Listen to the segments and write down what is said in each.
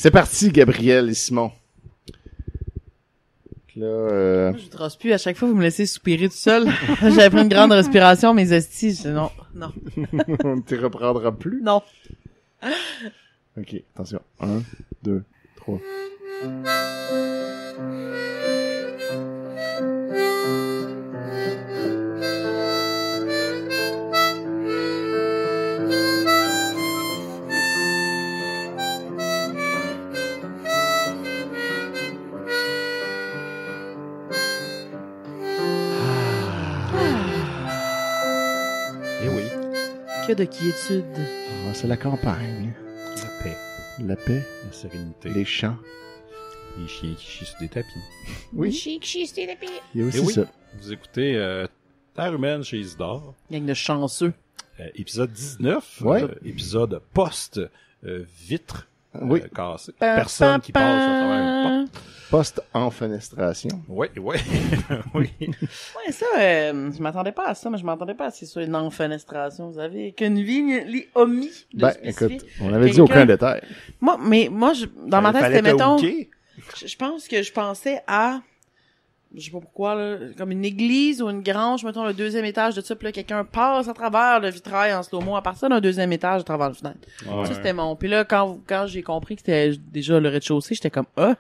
C'est parti, Gabriel et Simon. Là, Je trace plus. À chaque fois, vous me laissez soupirer tout seul. J'avais pris une grande respiration, mes estis. Je dis non. on ne te reprendra plus. Non. Ok, attention. 1, 2, 3. Eh oui. Que de quiétude. Ah, c'est la campagne. La paix, La paix, la sérénité, les champs. les chiens qui chient sur des tapis. Oui, il y a aussi Eh oui. ça. Vous écoutez Terre humaine chez Isidore, Gang de chanceux. épisode 19, Ouais. épisode post-vitre Oui, cassée. Personne qui passe à travers une porte. post-enfenestration. Oui, oui, oui. Ouais, ça, je m'attendais pas à ça, mais je m'attendais pas à c'est sur une enfenestration. Vous avez qu'une vie omis de Ben, spécifier. écoute, on avait dit aucun détail. Moi, dans ma tête, Fallait c'était, mettons, hooker. je pense que je pensais à, je sais pas pourquoi, là, comme une église ou une grange, mettons, le deuxième étage de ça, puis là, quelqu'un passe à travers le vitrail en slow-mo, à partir d'un deuxième étage à travers le fenêtre. Ouais. Ça, c'était mon. Puis là, quand j'ai compris que c'était déjà le rez-de-chaussée, j'étais comme, ah.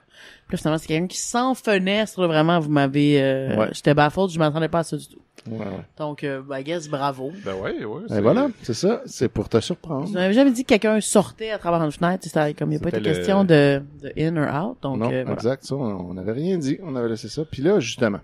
Puis là, finalement, c'est quelqu'un qui sans fenêtre, là, vraiment, vous m'avez, Ouais. j'étais baffled, je m'attendais pas à ça du tout. Ouais, ouais. Donc, I guess, bravo. Ben ouais, ouais. Et voilà, c'est ça. C'est pour te surprendre. Je n'avais jamais dit que quelqu'un sortait à travers une fenêtre, c'était comme il n'y a pas été C'était question de in or out, donc, Non, voilà. exact, ça, on n'avait rien dit, on avait laissé ça. Puis là, justement,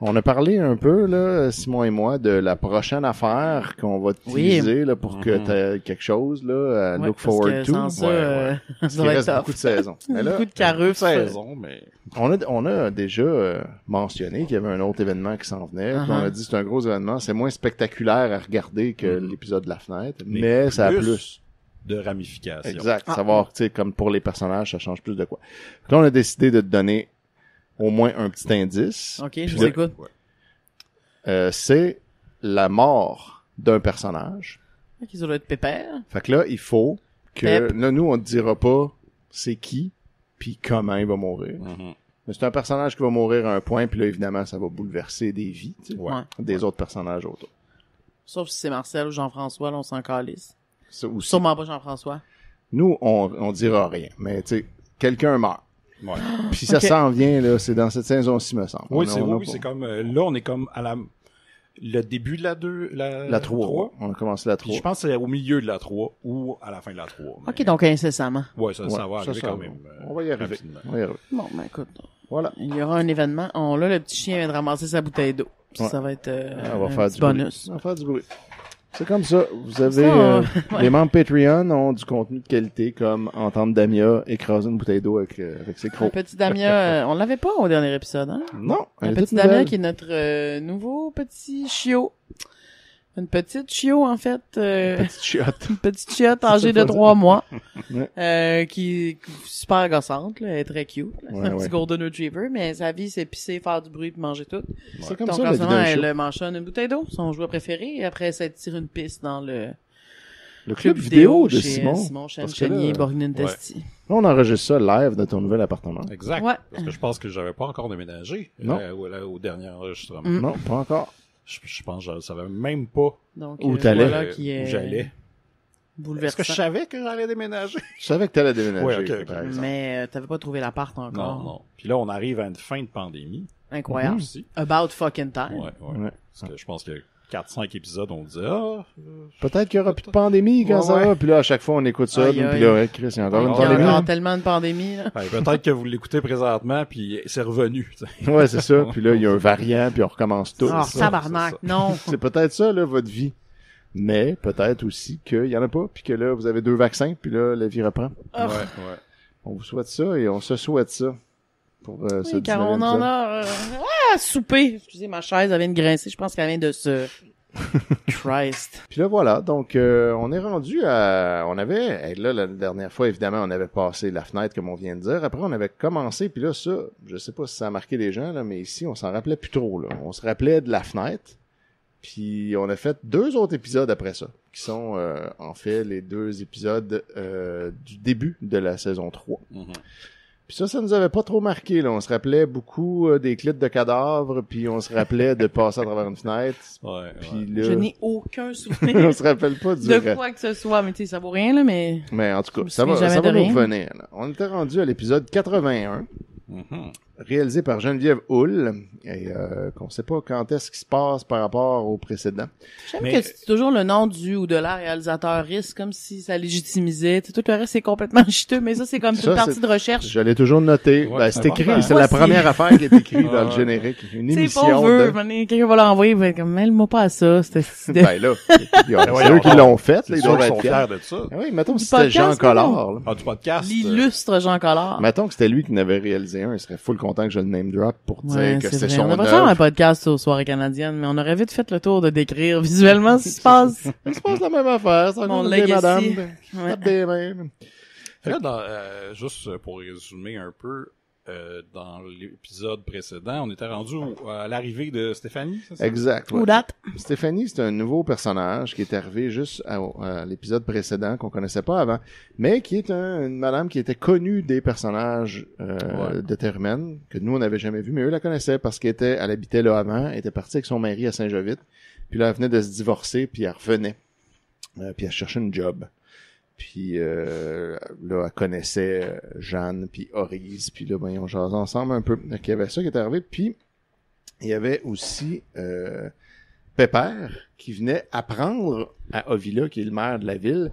on a parlé un peu, là, Simon et moi, de la prochaine affaire qu'on va utiliser là, pour que tu aies quelque chose là, à Ouais, look parce forward que to. sans ça, Ouais, Parce ça qu'il va être reste tough. beaucoup de saisons. Mais là, Beaucoup de carufs. Saison, mais on a déjà mentionné qu'il y avait un autre événement qui s'en venait. Puis on a dit que c'est un gros événement. C'est moins spectaculaire à regarder que l'épisode de la fenêtre, mais ça a plus. de ramifications. Exact. Savoir, tu sais, comme pour les personnages, ça change plus de quoi. Puis là, on a décidé de te donner au moins un petit indice. Ok, Puis je là, vous écoute. Ouais. C'est la mort d'un personnage. Ok, ça doit être pépère. Fait que là, il faut que... Pep. Là, nous, on te dira pas c'est qui, puis comment il va mourir. Mhm. Mais c'est un personnage qui va mourir à un point, puis là, évidemment, ça va bouleverser des vies, tu sais, Ouais. des autres personnages autour. Sauf si c'est Marcel ou Jean-François, là, on s'en calisse. Ça aussi. Sûrement pas Jean-François. Nous, on dira rien, mais tu sais, quelqu'un meurt. Ouais. Puis ça Ok. s'en vient, là, c'est dans cette saison-ci, me semble. Oui, On a c'est comme là, on est comme à le début de la 3. On a commencé la 3. Puis je pense que c'est au milieu de la 3 ou à la fin de la 3. Ok, donc incessamment. Ouais, ça va ça, arriver ça quand va. même. On va y arriver. rapidement. On va y arriver. Bon, ben écoute, Voilà. il y aura un événement. Là, le petit chien vient de ramasser sa bouteille d'eau. Puis Ouais. ça va être On va un faire petit du bonus. bruit. On va faire du bruit. C'est comme ça. Vous avez... Ça, ouais. Les membres Patreon ont du contenu de qualité, comme entendre Damia écraser une bouteille d'eau avec ses Un crocs. petit Damia, on l'avait pas au dernier épisode, hein? Non, Un elle est petit toute Damia nouvelle. qui est notre nouveau petit chiot. Une petite chiot, en fait. Petite chiotte. Une petite chiotte âgée de ça. 3 mois. Ouais. Qui est super gossante, là. Elle est très cute. là. Ouais, C'est un ouais. petit golden retriever, mais sa vie, c'est pisser, faire du bruit puis manger tout. C'est comme Donc, ça, en la ce vie moment, d'un show. elle mentionne une bouteille d'eau, son jouet préféré, et après, ça tire une piste dans le Le club vidéo de chez Simon. Simon Parce que là, Chenier, Borgnine Testi. là, on enregistre ça live dans ton nouvel appartement. Exact. Ouais. Parce que je pense que j'avais pas encore déménagé Non. au dernier enregistrement. Mm. Non, pas encore. Je pense que je savais même pas Donc, Où t'allais? voilà qui est où j'allais. Est-ce bouleversant. que je savais que j'allais déménager? Je savais que t'allais déménager. Ouais, ok, ok. par exemple. Mais t'avais pas trouvé l'appart encore. Non, non. Puis là, on arrive à une fin de pandémie Incroyable. aussi. About fucking time. Ouais, ouais. Ouais. Parce que je pense que 4-5 épisodes, on disait, ah, Peut-être qu'il y aura plus de pandémie quand Ouais, ça ouais. va. Puis là, à chaque fois, on écoute ça. Aïe, Puis aïe. là, ouais, Chris, il y a encore Il y une a pandémie. encore tellement de pandémie, là. peut-être que vous l'écoutez présentement, puis c'est revenu. tu sais. Ouais, c'est ça. Puis là, il y a un variant, puis on recommence tout. Ah, ça, tabarnak, c'est non. C'est peut-être ça, là, votre vie. Mais peut-être aussi qu'il y en a pas, puis que là, vous avez 2 vaccins, puis là, la vie reprend. Ah. Ouais, ouais. On vous souhaite ça et on se souhaite ça pour ce Oui, car 19e on en épisode. a souper. Excusez, ma chaise, elle vient de grincer. Je pense qu'elle vient de se... Christ. Puis là, voilà. Donc, on est rendu à... On avait... Là, la dernière fois, évidemment, on avait passé la fenêtre, comme on vient de dire. Après, on avait commencé, puis là, ça, je sais pas si ça a marqué les gens, là, mais ici, on s'en rappelait plus trop, là. On se rappelait de la fenêtre. Puis on a fait 2 autres épisodes après ça, qui sont en fait les 2 épisodes du début de la saison 3. Puis ça nous avait pas trop marqué, là. On se rappelait beaucoup des clips de cadavres, puis on se rappelait de passer à travers une fenêtre. Ouais, Puis là, Je n'ai aucun on souvenir se rappelle pas du de reste. quoi que ce soit, mais tu sais, ça vaut rien, là, mais... Mais en tout Je cas, me ça va, souviens ça jamais va de nous rien. revenir. Là. On était rendu à l'épisode 81, réalisé par Geneviève Hull, et qu'on sait pas quand est-ce qui se passe par rapport au précédent. J'aime Mais- que c'est toujours le nom du ou de la réalisateur risque, comme si ça légitimisait. Tu sais, tout le reste, c'est complètement chiteux, mais ça, c'est comme Ça, une partie c'est- de recherche. Je l'ai toujours noté. Ouais, Ben, c'est c'est important. écrit, c'est Moi la aussi. première affaire qui est écrite dans le Ouais. générique. Une Tu sais, émission pas on veut, de... maintenant, quelqu'un va l'envoyer, il va être comme, mêle-moi pas à ça, cette idée. Ben là, c'est ouais, eux qui on- l'ont fait, là, C'est ils sûr doivent qu'ils être sont fiers. fiers de ça. Ah oui, mettons Du si c'était Jean podcast, Collard, là. Ah, du podcast. L'illustre Jean Collard. Mettons que c'était lui qui n'avait réalisé un, il serait full content que je le name drop pour dire Ouais, que c'est c'était vrai. son On devrait faire un œuvre. podcast aux soirées canadiennes, mais on aurait vite fait le tour de décrire visuellement ce qui se passe. Il se passe la même affaire, c'est Mon encore des legacy. madames, Ouais. tape des mains. Fait que là, juste pour résumer un peu, dans l'épisode précédent, on était rendu à l'arrivée de Stéphanie, c'est ça? Exact. ouais. Ou date. Stéphanie, c'est un nouveau personnage qui est arrivé juste à l'épisode précédent qu'on connaissait pas avant, mais qui est une madame qui était connue des personnages de Terre humaine, que nous on n'avait jamais vu, mais eux la connaissaient parce elle habitait là avant, elle était partie avec son mari à Saint-Jovite, puis là elle venait de se divorcer, puis elle revenait, puis elle cherchait une job. Puis là, elle connaissait Jeanne, puis Horise, puis là, ben, ils ont jasé ensemble un peu. Donc, il y avait ça qui est arrivé, puis il y avait aussi Pépère qui venait apprendre à Ovila, qui est le maire de la ville,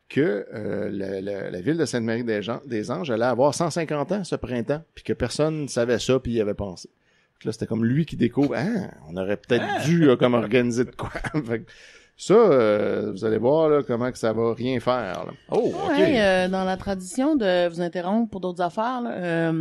que la ville de Sainte-Marie-des-Anges allait avoir 150 ans ce printemps, puis que personne ne savait ça, puis y avait pensé. Puis là, c'était comme lui qui découvre, on aurait peut-être dû comme organiser de quoi. Fait que ça, vous allez voir là, comment que ça va rien faire. Là. Oh, ok. Ouais, dans la tradition de vous interrompre pour d'autres affaires, là,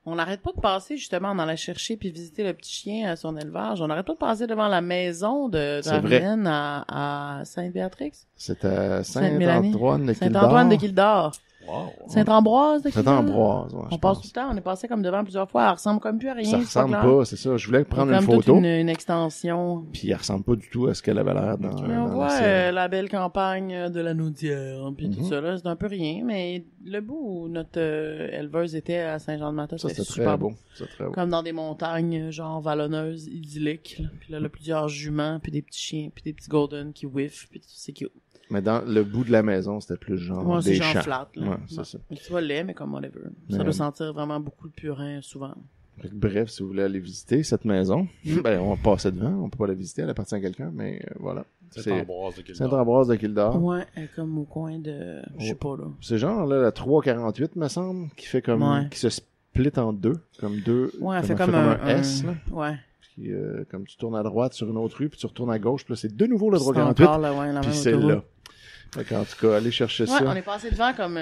on n'arrête pas de passer, justement, on allait chercher puis visiter le petit chien à son élevage. On n'arrête pas de passer devant la maison de C'est vrai. Darlene à Sainte-Béatrix. C'est à Sainte-Mélanie. Saint-Antoine de Kildare. Saint-Antoine de Kildare. Wow. Saint-Ambroise de Kildare. Saint-Ambroise, ouais, je On passe pense. tout le temps, on est passé comme devant plusieurs fois. Elle ressemble comme plus à rien. Ça c'est ressemble clair. pas, c'est ça. Je voulais prendre une Comme toute photo, une extension. puis elle ressemble pas du tout à ce qu'elle avait l'air dans, Mais on dans voit la série. la belle campagne de la Naudière, puis tout Mhm. ça, là, c'est un peu rien, mais le bout où notre éleveuse était à Saint-Jean-de-Mata, Ça, c'était c'était super très beau. beau. C'était très beau. Comme dans des montagnes, genre vallonneuses, idylliques, là. Puis là, plusieurs juments, puis des petits chiens, puis des petits golden qui whiffent, puis tout, c'est cute. Mais dans le bout de la maison, c'était plus genre Ouais, c'est des genre champs. flat, là. Ouais, c'est ça. Mais tu vois, laid, mais comme whatever. Ça Mais- doit sentir vraiment beaucoup le purin, souvent. Fait que bref, si vous voulez aller visiter cette maison, ben on va passer devant, on peut pas la visiter, elle appartient à quelqu'un, mais voilà. C'est Saint-Ambroise de Kildare. Saint-Ambroise de Kildare. Ouais, elle est comme au coin de... Je sais pas, là. C'est genre là, la 348, me semble, qui fait comme Ouais. qui se split en deux, comme deux. Ouais, elle comme fait elle comme un un S là. Ouais. Puis comme tu tournes à droite sur une autre rue, puis tu retournes à gauche, puis là c'est de nouveau le C'est 348, encore, là, ouais, la puis même c'est autoroute. là. Fait qu'en tout cas, allez chercher Ouais, ça. on est passé devant comme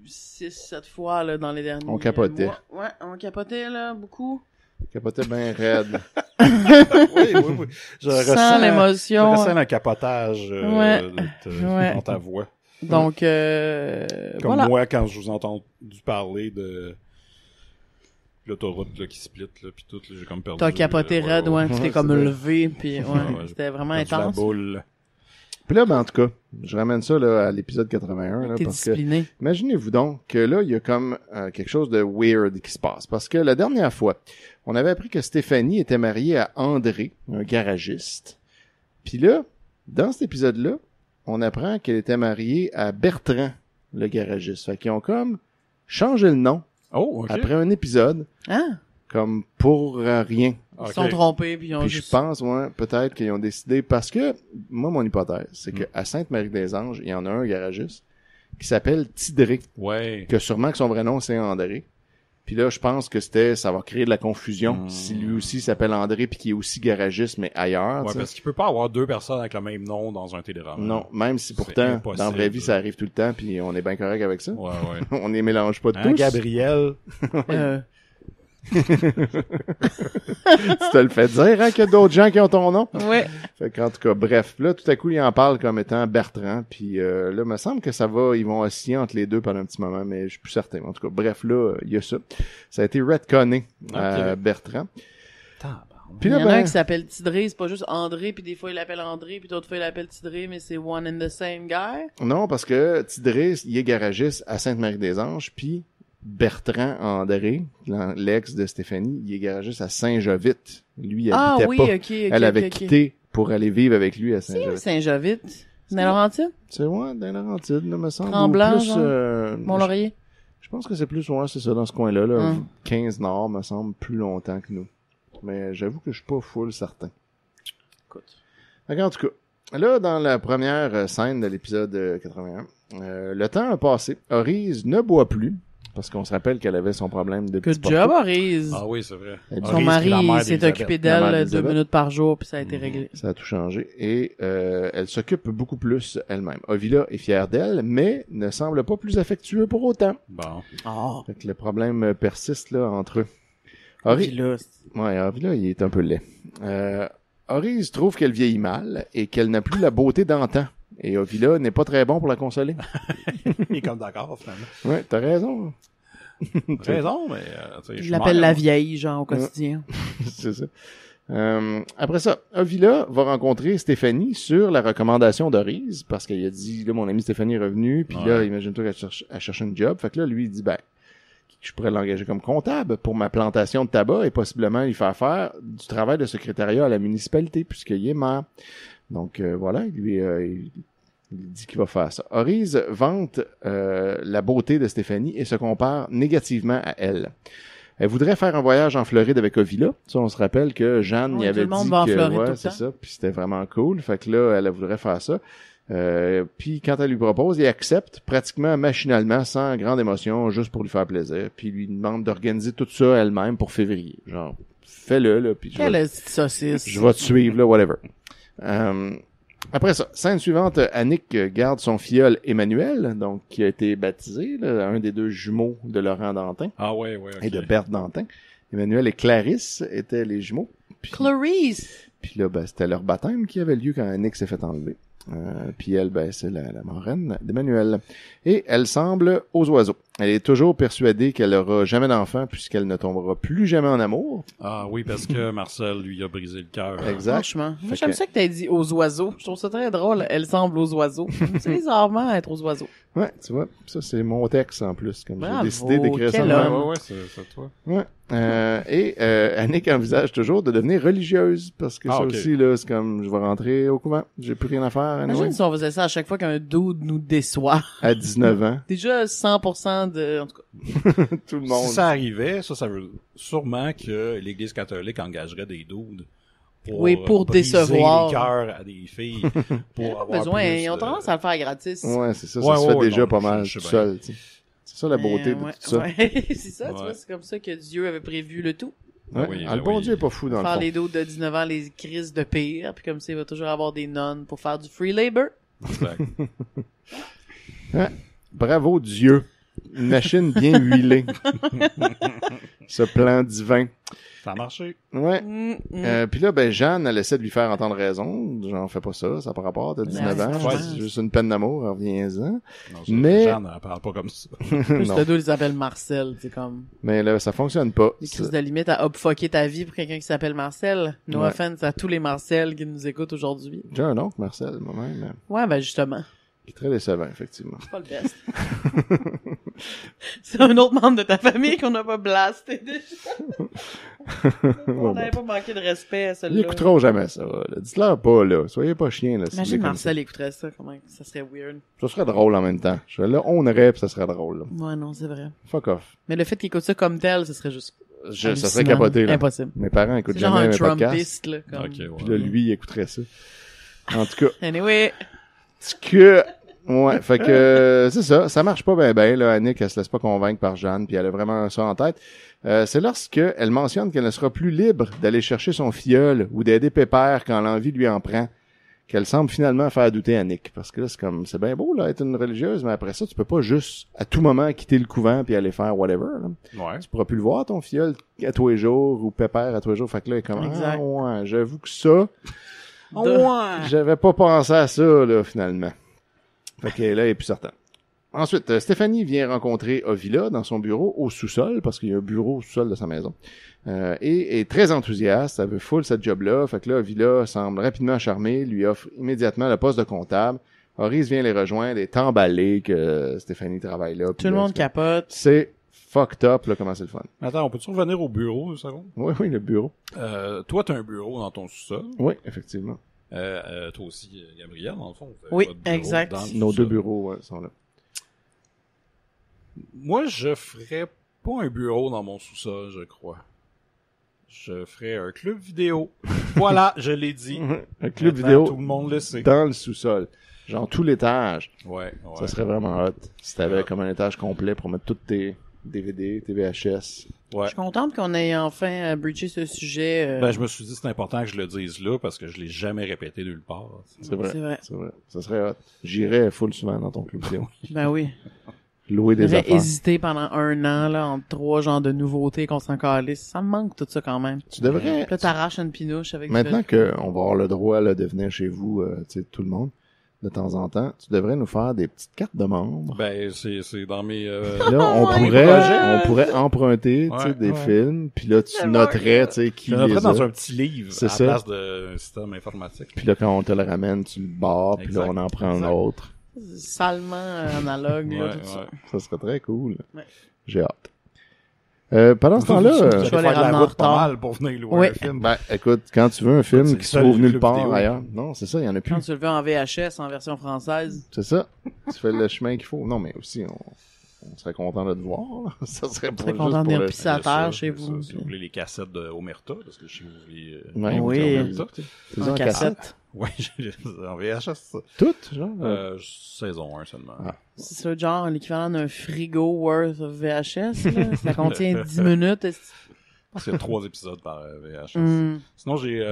6-7 fois là, dans les derniers On capotait. mois. Ouais, on capotait là, beaucoup. Capotait bien raide. Oui, oui, oui. Je Sans ressens l'émotion. Je ressens un capotage Ouais. Ouais. dans ta voix. Donc, Comme voilà. moi, quand je vous ai entendu parler de l'autoroute là, qui split, là, puis tout, là, j'ai comme perdu... T'as capoté raide, ouais, tu t'es Ouais, comme c'est vrai. levé, puis ouais, Ouais, c'était vraiment perdu la intense. boule. Puis là, ben en tout cas, je ramène ça là, à l'épisode 81, là, T'es parce que discipliné. imaginez-vous donc que là, il y a comme quelque chose de weird qui se passe. Parce que la dernière fois, on avait appris que Stéphanie était mariée à André, un garagiste. Puis là, dans cet épisode-là, on apprend qu'elle était mariée à Bertrand, le garagiste. Fait qu'ils ont comme changé le nom Oh, ok. après un épisode, Hein? comme pour rien. Ils Ok. se sont trompés, puis ils ont Puis juste... je pense, ouais, peut-être qu'ils ont décidé, parce que, moi, mon hypothèse, c'est qu'à Sainte-Marie-des-Anges, il y en a un garagiste qui s'appelle Tidré, Ouais. que sûrement que son vrai nom, c'est André. Puis là, je pense que ça va créer de la confusion si lui aussi s'appelle André puis qui est aussi garagiste, mais ailleurs, Ouais, tu sais. parce qu'il peut pas avoir deux personnes avec le même nom dans un téléroman. Non, même si C'est pourtant, impossible. dans la vraie vie, ça arrive tout le temps, puis on est bien correct avec ça. Ouais, ouais. On les mélange pas de Hein, tous. Gabriel? Tu te le fais dire, hein, qu'il y a d'autres gens qui ont ton nom. Ouais. Fait qu'en tout cas, bref, là, tout à coup, il en parle comme étant Bertrand, puis là, il me semble que ça va, ils vont osciller entre les deux pendant un petit moment, mais je suis plus certain. En tout cas, bref, là, il y a ça. Ça a été retconné à Bertrand. Puis Il là, y en a un ben, qui s'appelle Tidré, c'est pas juste André, puis des fois il l'appelle André, puis d'autres fois il l'appelle Tidré, mais c'est one and the same guy. non, parce que Tidré, il est garagiste à Sainte-Marie-des-Anges, puis Bertrand André, l'ex de Stéphanie, il est garagiste à Saint-Jovite. Lui, il Ah habitait oui, pas. ok. Elle avait quitté pour aller vivre avec lui à C'est Saint-Jovite. Saint-Jovite. Dans Laurentide? C'est ouais, dans Laurentide, là, me semble. Tremblant, Ou plus, genre? Mont-Laurier? Je pense que c'est plus, ouais, c'est ça, dans ce coin-là, là. Hum. 15 Nord, me semble, plus longtemps que nous. Mais j'avoue que je suis pas full certain. Écoute. Fait en tout cas, là, dans la première scène de l'épisode 81, le temps a passé. Orise ne boit plus, parce qu'on se rappelle qu'elle avait son problème de petit Good job, Orise. Ah oui, c'est vrai. Elle dit- Son Orise, mari la mère s'est d'Elisabeth. occupé La mère d'elle 2 d'Elisabeth. minutes par jour, puis ça a été réglé. Ça a tout changé. Et elle s'occupe beaucoup plus elle-même. Ovila est fière d'elle, mais ne semble pas plus affectueux pour autant. Bon. Oh. Fait que le problème persiste là entre eux. Puis là, Ouais, Ovila, il est un peu laid. Orise trouve qu'elle vieillit mal et qu'elle n'a plus la beauté d'antan. Et Ovila n'est pas très bon pour la consoler. Il est comme d'accord, finalement. Ouais, t'as raison. T'as raison, mais... tu sais, je il suis l'appelle mère, la moi. vieille, genre, au quotidien. C'est ça. Après ça, Ovila va rencontrer Stéphanie sur la recommandation d'Orise parce qu'il a dit, là, mon amie Stéphanie est revenue, puis là, Ouais. imagine-toi qu'elle cherche un job. Fait que là, lui, il dit, ben, je pourrais l'engager comme comptable pour ma plantation de tabac et possiblement lui faire du travail de secrétariat à la municipalité puisqu'il est maire. Donc, voilà, il dit qu'il va faire ça. Orise vante la beauté de Stéphanie et se compare négativement à elle. Elle voudrait faire un voyage en Floride avec Ovila. Ça, on se rappelle que Jeanne Oui, y avait tout le monde dit va en que Floride tout ouais, le c'est temps. ça, puis c'était vraiment cool. Fait que là, elle voudrait faire ça. Puis quand elle lui propose, il accepte pratiquement machinalement, sans grande émotion, juste pour lui faire plaisir. Puis il lui demande d'organiser tout ça elle-même pour février. Genre, fais-le, là, puis Quelle petite saucisse. je vais te suivre, là, whatever. Après ça, scène suivante, Annick garde son filleul Emmanuel, donc qui a été baptisé, là, un des 2 jumeaux de Laurent Dantin Ah ouais, ouais, ok. et de Berthe Dantin. Emmanuel et Clarisse étaient les jumeaux. Clarice. Puis là, ben, c'était leur baptême qui avait lieu quand Annick s'est fait enlever. Puis elle, ben, c'est la marraine d'Emmanuel. Et elle semble aux oiseaux. Elle est toujours persuadée qu'elle aura jamais d'enfant puisqu'elle ne tombera plus jamais en amour. Ah oui, parce que Marcel lui a brisé le cœur. Exact. Franchement. Moi, Fait j'aime que- ça que t'aies dit aux oiseaux. Je trouve ça très drôle. Elle semble aux oiseaux. C'est bizarrement être aux oiseaux. Ouais, tu vois, ça c'est mon texte en plus. Comme j'ai Bravo, décidé d'écrire ça. quel de même. homme. Ouais, c'est toi. Ouais. Annick envisage toujours de devenir religieuse parce que Ah, ça ok. aussi là, c'est comme je vais rentrer au couvent, j'ai plus rien à faire anyway. Imagine si on faisait ça à chaque fois qu'un dude nous déçoit. À 19 ans, Déjà 100% de... En tout cas, tout le monde. Si ça arrivait, ça veut sûrement que l'Église catholique engagerait des doudes pour briser décevoir. les cœurs à des filles pour avoir besoin. plus Ils ont de- tendance à le faire gratis. Ouais, c'est ça, Ouais, ça se fait ouais, déjà non, pas mal je tout sais seul, tu sais. C'est ça la beauté de ouais, tout ça. ouais. c'est ça, tu Ouais. vois, c'est comme ça que Dieu avait prévu le tout. Ouais. Oui, Ah, le ben bon oui. Dieu est pas fou dans Faire le fond. les dos de 19 ans, les crises de pire, puis comme ça, il va toujours avoir des nonnes pour faire du free labor. Exact. Bravo Dieu. Une machine bien huilée. Ce plan divin. Ça a marché. Ouais. Mm. Puis là, ben Jeanne, elle essaie de lui faire entendre raison. J'en fais pas ça, ça n'a pas rapport. T'as 19 ans, Ouais, c'est juste une peine d'amour, reviens-en. Non, Mais- Jeanne, elle parle pas comme ça. Plus Non. le dos, il s'appelle Marcel, c'est comme... Mais là, ça fonctionne pas. Les crises de limite à upfucker ta vie pour quelqu'un qui s'appelle Marcel. No Ouais. offense à tous les Marcel qui nous écoutent aujourd'hui. J'ai un oncle, Marcel, moi-même, Ouais, ben justement. qui est très décevant, effectivement. C'est pas le best. C'est un autre membre de ta famille qu'on n'a pas blasté déjà. On n'avait pas manqué de respect à Ils celui-là. écouteront jamais ça. Là. Dites-leur pas, là. Soyez pas chiens, là. si vous Imagine les Marcel écouterait ça, comment ça serait weird. connaissez. Ça serait drôle en même temps. Je là, on aurait, pis ça serait drôle, là. Ouais, non, c'est vrai. Fuck off. Mais le fait qu'il écoute ça comme tel, ce serait juste Ça serait hallucinant. capoté, là. Impossible. Mes parents écoutent C'est genre jamais un mes podcasts. Trumpiste, là. Comme... Ok, ouais. Puis là, lui, il écouterait ça. En tout cas, Anyway. ouais, fait que c'est ça, ça marche pas bien, là. Annick, elle se laisse pas convaincre par Jeanne, puis elle a vraiment ça en tête. C'est lorsque elle mentionne qu'elle ne sera plus libre d'aller chercher son filleul ou d'aider Pépère quand l'envie lui en prend, qu'elle semble finalement faire douter Annick. Parce que là, c'est bien beau, là, être une religieuse, mais après ça, tu peux pas juste, à tout moment, quitter le couvent puis aller faire whatever, là. Ouais. Tu pourras plus le voir, ton filleul, à tous les jours, ou Pépère à tous les jours. Fait que là, il est comme, Exact. ah, ouais, j'avoue que ça, Ouais. j'avais pas pensé à ça, là, finalement. Fait que là, il est plus certain. Ensuite, Stéphanie vient rencontrer Ovila dans son bureau au sous-sol, parce qu'il y a un bureau au sous-sol de sa maison. Et est très enthousiaste, elle veut full cette job-là. Fait que là, Ovila semble rapidement charmée, lui offre immédiatement le poste de comptable. Horace vient les rejoindre et est emballé que Stéphanie travaille là. Tout le monde capote. C'est fucked up, là, comment c'est le fun. Attends, on peut-tu revenir au bureau, une seconde? Oui, le bureau. Toi, t'as un bureau dans ton sous-sol. Oui, effectivement. Toi aussi, Gabriel, dans le fond. vous avez Oui, votre bureau exact. dans le Nos sous-sol. 2 bureaux, ouais, sont là. Moi, je ferais pas un bureau dans mon sous-sol, je crois. Je ferais un club vidéo. Voilà, je l'ai dit. Un club Maintenant, vidéo tout le monde le sait. dans le sous-sol. Genre tout l'étage. Ouais. Ça serait vraiment hot. Si t'avais Ouais. comme un étage complet pour mettre tous tes DVD, tes VHS. Ouais. Je suis contente qu'on ait enfin breaché ce sujet. Ben, je me suis dit, c'est important que je le dise là, parce que je l'ai jamais répété nulle part. C'est vrai. C'est vrai. C'est vrai. Ça serait hot. J'irais full souvent dans ton club vidéo. Ben oui. Louer des J'aurais affaires. hésité pendant 1 an, là, entre 3 genres de nouveautés qu'on s'en calisse. Ça me manque tout ça quand même. Tu devrais, Puis là, t'arraches une pinouche avec maintenant qu'on va avoir le droit là, de venir chez vous, tu sais, tout le monde, de temps en temps, tu devrais nous faire des petites cartes de membres. Ben, c'est dans mes... Là, on pourrait emprunter, tu sais, Ouais, des ouais. films, puis là, tu noterais, tu sais, qui Je le les ferais dans a. un petit livre, C'est à ça. la place d'un système informatique. Puis là, quand on te le ramène, tu le barres, puis là, Exact. on en prend Exact. un autre. salement analogue, là, tout ça. Ça serait très cool. Ouais. J'ai hâte. Pendant ce temps-là, Je vais J'allais les faire de ramener la en route pas retard. mal pour venir louer Oui. un film. ben, écoute, quand tu veux un film C'est qui le se seul trouve nulle club part vidéo. ailleurs, non, c'est ça, il y en a plus. Quand tu le veux en VHS, en version française. C'est ça. Tu fais le chemin qu'il faut. Non, mais aussi, on serait content de te voir. là. Ça serait pas Très juste content de pour venir le... pisser à terre chez C'est ça, vous. si vous voulez les cassettes de Omerta, parce que je sais que vous voulez... Ouais, Oui. on Omerta. C'est En cassette. Ouais, en VHS, ça. Toutes, genre? Saison 1 seulement. Ah. C'est ça, genre l'équivalent d'un frigo worth of VHS, là. Ça contient 10 minutes. Je pense qu'il y a 3 épisodes par VHS. Hmm. Sinon, j'ai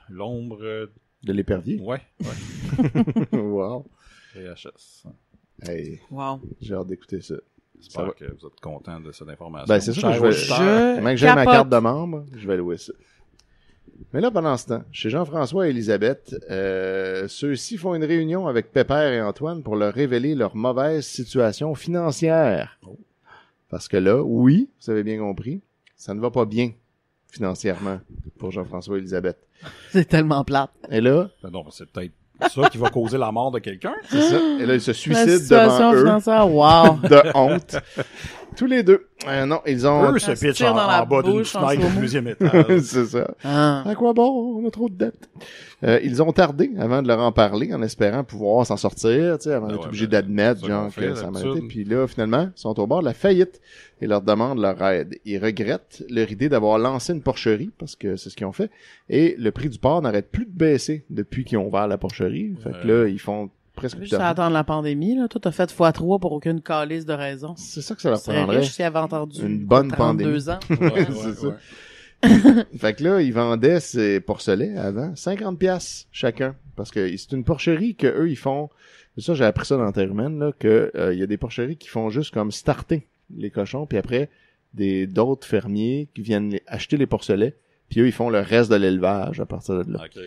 l'ombre... De l'épervier? Ouais, Wow. VHS. Hey, Wow. j'ai hâte d'écouter ça. Ça va. J'espère que vous êtes content de cette information. Ben, c'est sûr que Cher je vais... auditeur. Même que j'ai ma capote. carte de membre, je vais louer ça. Mais là, pendant ce temps, chez Jean-François et Elisabeth, ceux-ci font une réunion avec Pépère et Antoine pour leur révéler leur mauvaise situation financière. Oh. Parce que là, oui, vous avez bien compris, ça ne va pas bien financièrement pour Jean-François et Elisabeth. C'est tellement plate. Et là, Ben non, c'est peut-être ça qui va causer la mort de quelqu'un. c'est ça. Et là, ils se La suicident situation devant eux financière, wow. de honte. Tous les deux. Non, ils ont... Eux se se pitchent tire dans la en bas d'une bouche en fenêtre slow-mo. du 2e étage. c'est ça. Ah. À quoi bon? On a trop de dettes. Ils ont tardé avant de leur en parler, en espérant pouvoir s'en sortir, tu sais, avant Ben d'être ouais, obligé ben, d'admettre, c'est ça genre, qu'on fait, que ça m'a été. d'habitude. Puis là, finalement, ils sont au bord de la faillite et leur demandent leur aide. Ils regrettent leur idée d'avoir lancé une porcherie, parce que c'est ce qu'ils ont fait, et le prix du porc n'arrête plus de baisser depuis qu'ils ont ouvert la porcherie. Fait que là, ils font presque plus Juste à d'argent. attendre la pandémie, là. Toi, t'as fait x3 pour aucune calice de raison. C'est ça que ça leur Tu serais prendrait. riche s'il avait entendu. Une bonne 32 ans. Ouais, C'est ça. ouais. Fait que là, ils vendaient ces porcelets avant 50$ chacun. Parce que c'est une porcherie que eux ils font. Ça, j'ai appris ça dans Terre humaine, là, que il y a des porcheries qui font juste comme starter les cochons, puis après, d'autres fermiers qui viennent acheter les porcelets, puis eux, ils font le reste de l'élevage à partir de là. OK.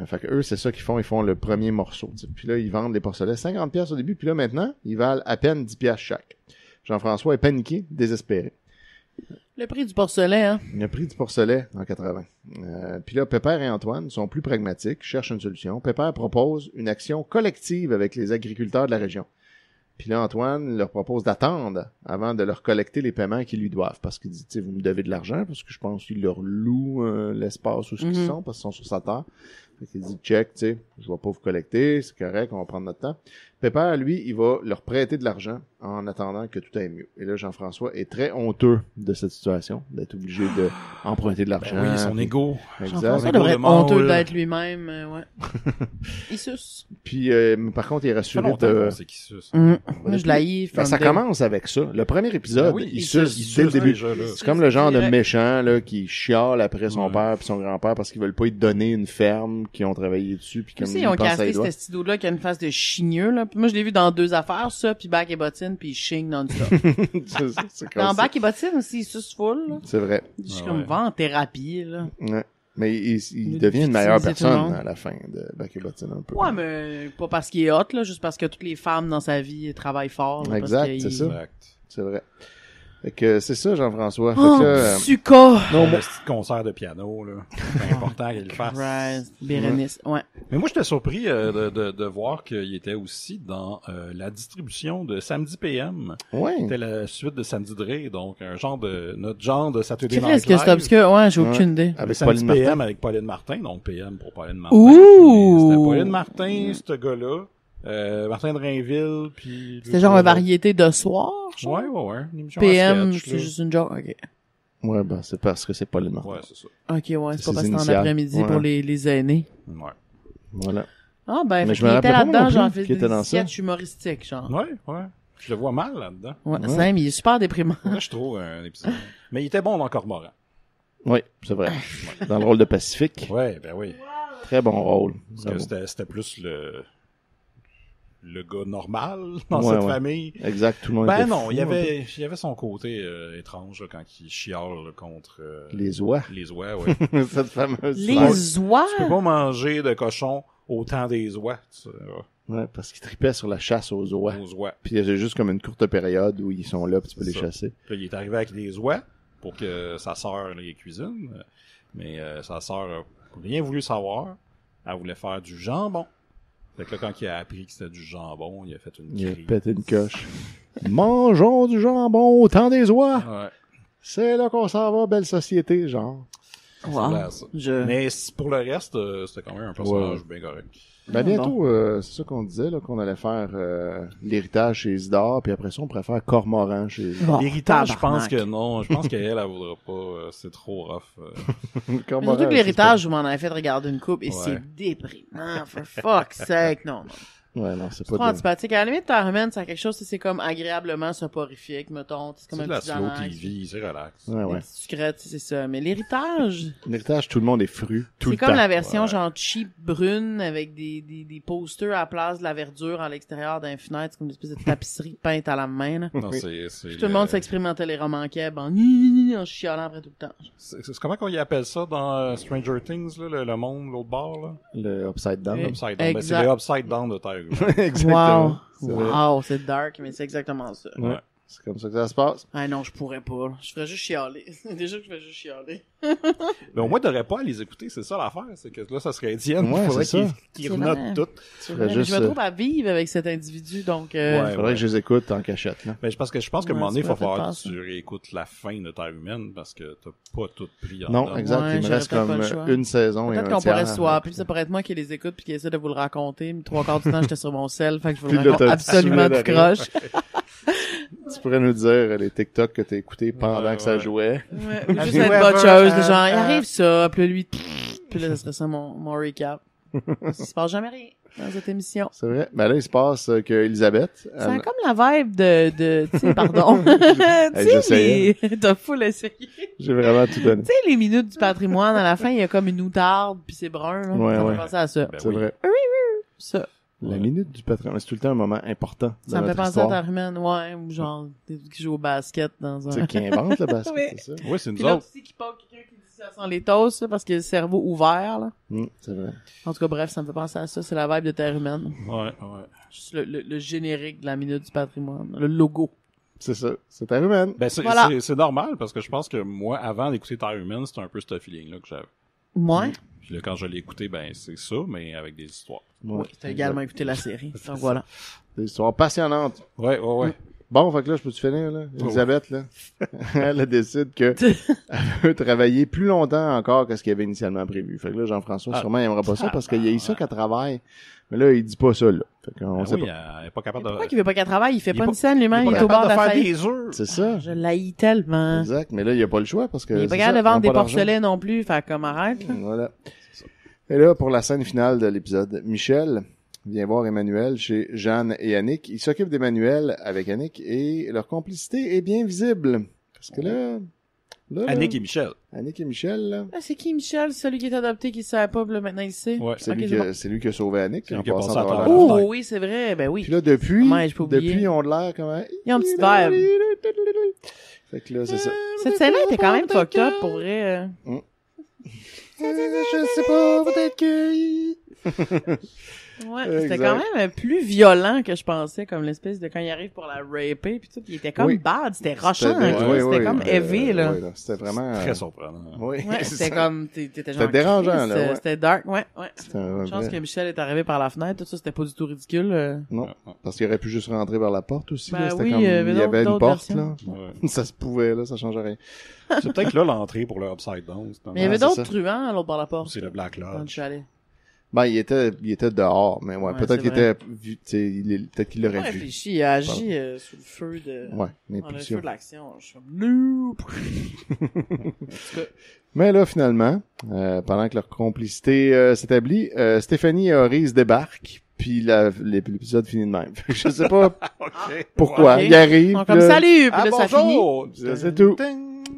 Fait que eux, c'est ça qu'ils font, ils font le premier morceau. T'sais. Puis là, ils vendent les porcelets 50$ au début, puis là, maintenant, ils valent à peine 10$ chaque. Jean-François est paniqué, désespéré. Le prix du porcelet, hein. Il a pris du porcelet en 80. Puis là, Pépère et Antoine sont plus pragmatiques, cherchent une solution. Pépère propose une action collective avec les agriculteurs de la région. Puis là, Antoine leur propose d'attendre avant de leur collecter les paiements qu'ils lui doivent. Parce qu'il dit, tu sais, vous me devez de l'argent, parce que je pense qu'il leur loue l'espace où ils sont, parce qu'ils sont sur sa terre. Fait qu'il dit, check, tu sais, je vais pas vous collecter, c'est correct, on va prendre notre temps. Pépère, lui, il va leur prêter de l'argent en attendant que tout aille mieux. Et là, Jean-François est très honteux de cette situation, d'être obligé de emprunter de l'argent. Ben oui, son Puis- ego. Exact. Jean-François Ego devrait de être honteux mâle. d'être lui-même, ouais. Il suce. Puis, mais par contre, il est Ça fait rassuré longtemps de... qu'on sait qui suce. Moi, je l'haïs. Ben, ça commence avec ça. Le premier épisode, Ben oui, il il suce suce dès le début. déjà, là. C'est comme le genre de Direct. méchant là qui chiale après son Ouais. père puis son grand-père parce qu'ils veulent pas lui donner une ferme qu'ils ont travaillé dessus puis Tu comme sais, ils ils ont pensent à casté les doigts. cet estido-là qui a une face de chigneux, là. Puis moi, je l'ai vu dans 2 affaires, ça, puis Bac et Bottine, puis il chigne non-stop. C'est comme Dans ça. Bac et Bottine aussi, il suce full, là. C'est vrai. Je suis Ah comme ouais. va en thérapie, là. Ouais. Mais il Il devient une meilleure victimiser tout le personne monde. à la fin de Bac et Bottine un peu. Ouais, mais pas parce qu'il est hot, là, juste parce que toutes les femmes dans sa vie travaillent fort. là, Exact, parce c'est qu'il- ça. Exact. C'est vrai. Fait que c'est ça, Jean-François. Fait Oh, que là, Suka! Non, le petit concert de piano, là. C'est important qu'il le fasse. Christ, Bérénice, ouais. Mais moi, j'étais surpris de voir qu'il était aussi dans la distribution de Samedi PM. ouais. C'était la suite de Samedi Dre, donc notre genre de Saturday Night Qu'est-ce que c'est Live. obscur? Ouais, j'ai aucune idée. Le Avec Samedi Pauline Martin. PM avec Pauline Martin, donc PM pour Pauline Martin. Ouh! Mais c'était Pauline Martin, ce gars-là, Martin de Rainville, puis... C'était genre une variété de soir, genre? Ouais. Une émission PM, à sketch, c'est là. juste une joke, ok. Ouais, ben, c'est parce que c'est pas le Martin. Ouais, c'est ça. Ok, ouais, c'est C'est pas parce ses que c'est en initiales. après-midi Ouais. pour les aînés. Ouais. Voilà. Ah, ben, Mais fait je me qu'il était rappelais pas là-dedans, non plus genre, fait qu'il était dans des ça. sketchs humoristiques, genre. Ouais. Je le vois mal là-dedans. Ouais, Ouais. Sam, il est super déprimant. Là, je trouve un épisode. Mais il était bon dans Cormoran. Oui, c'est vrai. Dans le rôle de Pacifique. Ouais, ben oui. Très bon rôle. Parce que Bravo. c'était plus le gars normal dans Ouais, cette ouais. famille. Exact, tout le monde Ben était non, fou, il y un peu. avait son côté étrange là, quand il chiale là, contre Les oies. les oies, ouais. Cette fameuse Les phrase. oies! Tu peux pas manger de cochon autant des oies, Ouais, parce qu'ils tripaient sur la chasse aux oies. aux oies. Puis il y a juste comme une courte période où ils sont là, puis tu peux C'est les ça. chasser. Puis là, il est arrivé avec des oies pour que sa sœur les cuisine. Mais sa sœur a rien voulu savoir. Elle voulait faire du jambon. Fait que là, quand il a appris que c'était du jambon, il a fait une Il a crise. pété une coche. Mangeons du jambon au temps des oies. Ouais. C'est là qu'on s'en va, belle société, genre. Wow. Là, ça. Je... Mais pour le reste, c'était quand même un personnage bien correct. Ben bientôt, c'est ça qu'on disait, là, qu'on allait faire l'héritage chez Isidore, puis après ça, on pourrait faire Cormoran chez Bon, L'héritage, je pense tabarnak. que non. Je pense qu'elle, elle voudra pas. C'est trop rough. Mais Cormoran. surtout que c'est l'héritage, vous m'en avez fait regarder une coupe et Ouais. c'est déprimant, for fuck's sake, non. pas- Ouais, non, c'est C'est trop pas de... antipathique. À la limite, Tarman, c'est quelque chose, c'est comme agréablement soporifique, mettons. C'est comme C'est un de la petit slow Xanax. TV, c'est relax. Ouais, ouais. Des petites sucrètes, c'est ça. Mais l'héritage, L'héritage, tout le monde est fru, tout c'est le comme temps. la version Ouais. genre cheap brune avec des posters à la place de la verdure à l'extérieur d'un fenêtre. C'est comme une espèce de tapisserie peinte à la main, là. Non, Oui. c'est Tout le monde s'expérimentait les romans keb en chialant après tout le temps. C'est comment qu'on y appelle ça dans Stranger Things, là, le monde, l'autre bord, là? Le Upside Down. Et- Upside down. Ben, c'est Exact. le Upside down de Tiger. Exactement. Wow. C'est vrai. Wow, c'est dark, mais c'est exactement ça. Ouais. Ouais. C'est comme ça que ça se passe. Ah non, je pourrais pas. Là. Je ferais juste chialer. Déjà que je fais juste chialer. Mais au moins, t'aurais pas à les écouter, c'est ça l'affaire. C'est que là, ça serait Étienne. Ouais, Il faudrait c'est ça. qu'il C'est renote vrai. tout. C'est ferais vrai, juste, je me trouve à vivre avec cet individu, donc... Ouais. Faudrait que je les écoute en cachette, là. Ben, parce que je pense qu'à un Ouais, moment donné, il tu va pourrais falloir peut-être que tu réécoutes la fin de Terre humaine parce que t'as pas tout pris en Non, dedans. exact. Ouais, Il me j'aurais reste peut-être comme pas le choix. une saison et un Peut-être qu'on tiers. pourrait se swapper, puis ça pourrait être moi qui les écoute puis qui essaie de vous le raconter, mais 3/4 du temps, j'étais sur mon sel, fait que je vous Puis le là, raconte t'as absolument tué de tout rire. croche. Tu pourrais nous dire les TikTok que t'as écoutés pendant Ouais, que ça ouais. jouait. Ouais, ou Have juste you être ever, botcheuse, de genre, il uh, arrive ça, puis là, lui, puis là, ça serait ça mon recap. Il se passe jamais rien dans cette émission. C'est vrai. Ben là, il se passe que Elisabeth. C'est comme la vibe de tu sais, pardon. Tu sais, j'essayais. t'as full essayé. Tu J'ai vraiment tout donné. sais, les minutes du patrimoine, à la fin, il y a comme une outarde, puis c'est brun, là. Ouais, Ça me ouais. fait penser à ça. Ben C'est oui. vrai. Ça. La minute du patrimoine, c'est tout le temps un moment important Ça dans me fait notre penser à histoire. Tarman, ouais, ou genre, qui joue au basket dans un... C'est qui invente le basket, Oui. c'est ça? Oui, c'est Puis nous là autres. aussi, qui parle quelqu'un qui dit ça sent les toasts, là, parce qu'il a le cerveau ouvert, là. C'est vrai. En tout cas, bref, ça me fait penser à ça. C'est la vibe de Terre humaine. Ouais. Juste le générique de la minute du patrimoine. Le logo. C'est ça. C'est ta humaine. Ben, c'est Voilà. c'est normal parce que je pense que moi, avant d'écouter Terre humaine, c'était un peu ce feeling-là que j'avais. Ouais. Puis là, quand je l'ai écouté, ben, c'est ça, mais avec des histoires. Ouais. Oui, t'as également écouté la série. Donc voilà. Des histoires passionnantes. Ouais. Bon, fait que là, je peux-tu finir, là? Elisabeth, là, elle décide que elle veut travailler plus longtemps encore que ce qu'il avait initialement prévu. Fait que là, Jean-François, Ah. sûrement, il aimera pas ça parce qu'il y a eu ça qu'elle travaille. Mais là, il dit pas ça, là. Fait qu'on Ben sait oui, pas. elle est pas capable de... Pourquoi qu'il veut pas qu'elle travaille? Il fait Il pas est une scène lui-même, il pas est au bord capable de la de faire faillite. des œufs. C'est ça. Je l'haïs tellement. Exact. Mais là, il a pas le choix parce que. Il est pas c'est capable ça, de vendre ils des ont pas d'argent. porcelets non plus. Fait comme arrête, là. Voilà. Et là, pour la scène finale de l'épisode, Michel vient voir Emmanuel chez Jeanne et Annick. Il s'occupe d'Emmanuel avec Annick et leur complicité est bien visible. Parce que là, Annick et Michel. Annick et Michel, là, Ah, c'est qui, Michel? Celui qui est adopté, qui savait pas, puis là, maintenant il sait. Ouais. c'est Ok, lui, c'est bon. c'est lui qui a sauvé Annick C'est en lui qui a passant passé à travers travers la la Oh, fenêtre. oui, c'est vrai. Ben oui. Puis là, depuis, Ouais, j'ai pas oublié. depuis, on a l'air comme un... Ils ont un petit vibe. Fait que là, c'est ça. Cette scène-là était quand même fucked up, pour vrai. Je sais pas, peut-être que... Ouais, Exact. c'était quand même plus violent que je pensais, comme l'espèce de quand il arrive pour la raper pis tout, il était comme Oui. bad, c'était rochant, C'était- Chris, oui, c'était oui, comme heavy, là. oui, c'était vraiment... Très surprenant. Oui, Ouais, c'est c'était ça. comme, t'étais genre... C'était dérangeant, Chris, là, ouais. C'était dark, ouais. C'était un Je pense vrai- que Michel est arrivé par la fenêtre, tout ça, c'était pas du tout ridicule. Non, parce qu'il aurait pu juste rentrer par la porte aussi. Ben là. C'était oui, comme... il y avait il y avait une d'autres porte, versions. là. Ouais. Ça se pouvait, là, ça changeait rien. C'est peut-être là l'entrée pour le Upside Down. Mais il y avait c'est d'autres ça. truands à l'autre par la porte. C'est le Black Quand je Lodge. suis allé. Ben, il était dehors, mais ouais, Ouais, peut-être c'est qu'il vrai. était vu, tu sais, peut-être qu'il Il a l'aurait vu. réfléchi, il a agi sous le feu de... Ouais, Dans le feu l'impulsion. de l'action. Je suis comme, nope. Mais là, finalement, pendant que leur complicité s'établit, Stéphanie et Horace débarquent, puis l'épisode finit de même. Je sais pas pourquoi. Ok. Il arrive, Ils sont comme, là, salut, puis Ah, là, ça finit. bonjour! c'est tout.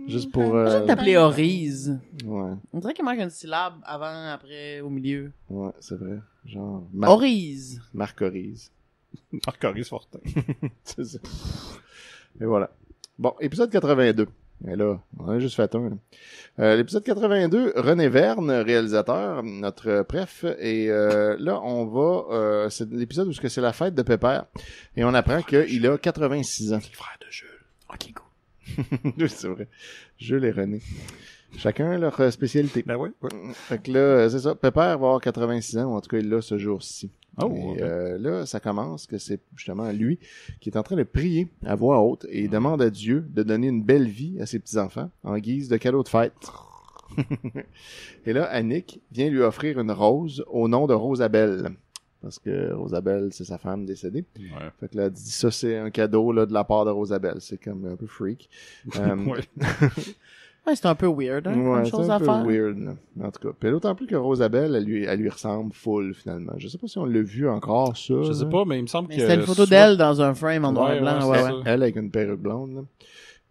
Juste pour... Imagine t'appeler Horise. Ouais, On dirait qu'il manque une syllabe avant, après, au milieu. ouais, c'est vrai. Genre, Horise. Marc Horace. Marc-Horace Fortin. C'est ça. Et voilà. Bon, épisode 82. Et là, on en a juste fait un. Là. L'épisode 82, René Verne, réalisateur, notre préf. Et là, on va... c'est l'épisode où c'est la fête de Pépère. Et on apprend qu'il a 86 ans. Le frère de Jules. Ok, cool. Oui, c'est vrai. Jules et René. Chacun leur spécialité. Ben oui. Fait que là, c'est ça. Pépère va avoir 86 ans, ou en tout cas, il l'a ce jour-ci. Oh, Et ok. là, ça commence que c'est justement lui qui est en train de prier à voix haute et il demande à Dieu de donner une belle vie à ses petits-enfants en guise de cadeau de fête. Et là, Annick vient lui offrir une rose au nom de Rosabelle. Parce que Rosabelle, c'est sa femme décédée. Ouais. Fait que là, elle dit ça, c'est un cadeau là, de la part de Rosabelle. C'est comme un peu freak. Ouais. Ouais, c'est un peu weird, hein, Ouais, comme c'est chose un à peu faire. weird, là. En tout cas. Puis d'autant plus que Rosabelle, elle lui ressemble full, finalement. Je sais pas si on l'a vu encore, ça. Je sais là. pas, mais il me semble Mais que... c'était une photo soit- d'elle dans un frame en noir Ouais, et blanc, ouais, ouais, c'est ouais. ça. Elle avec une perruque blonde,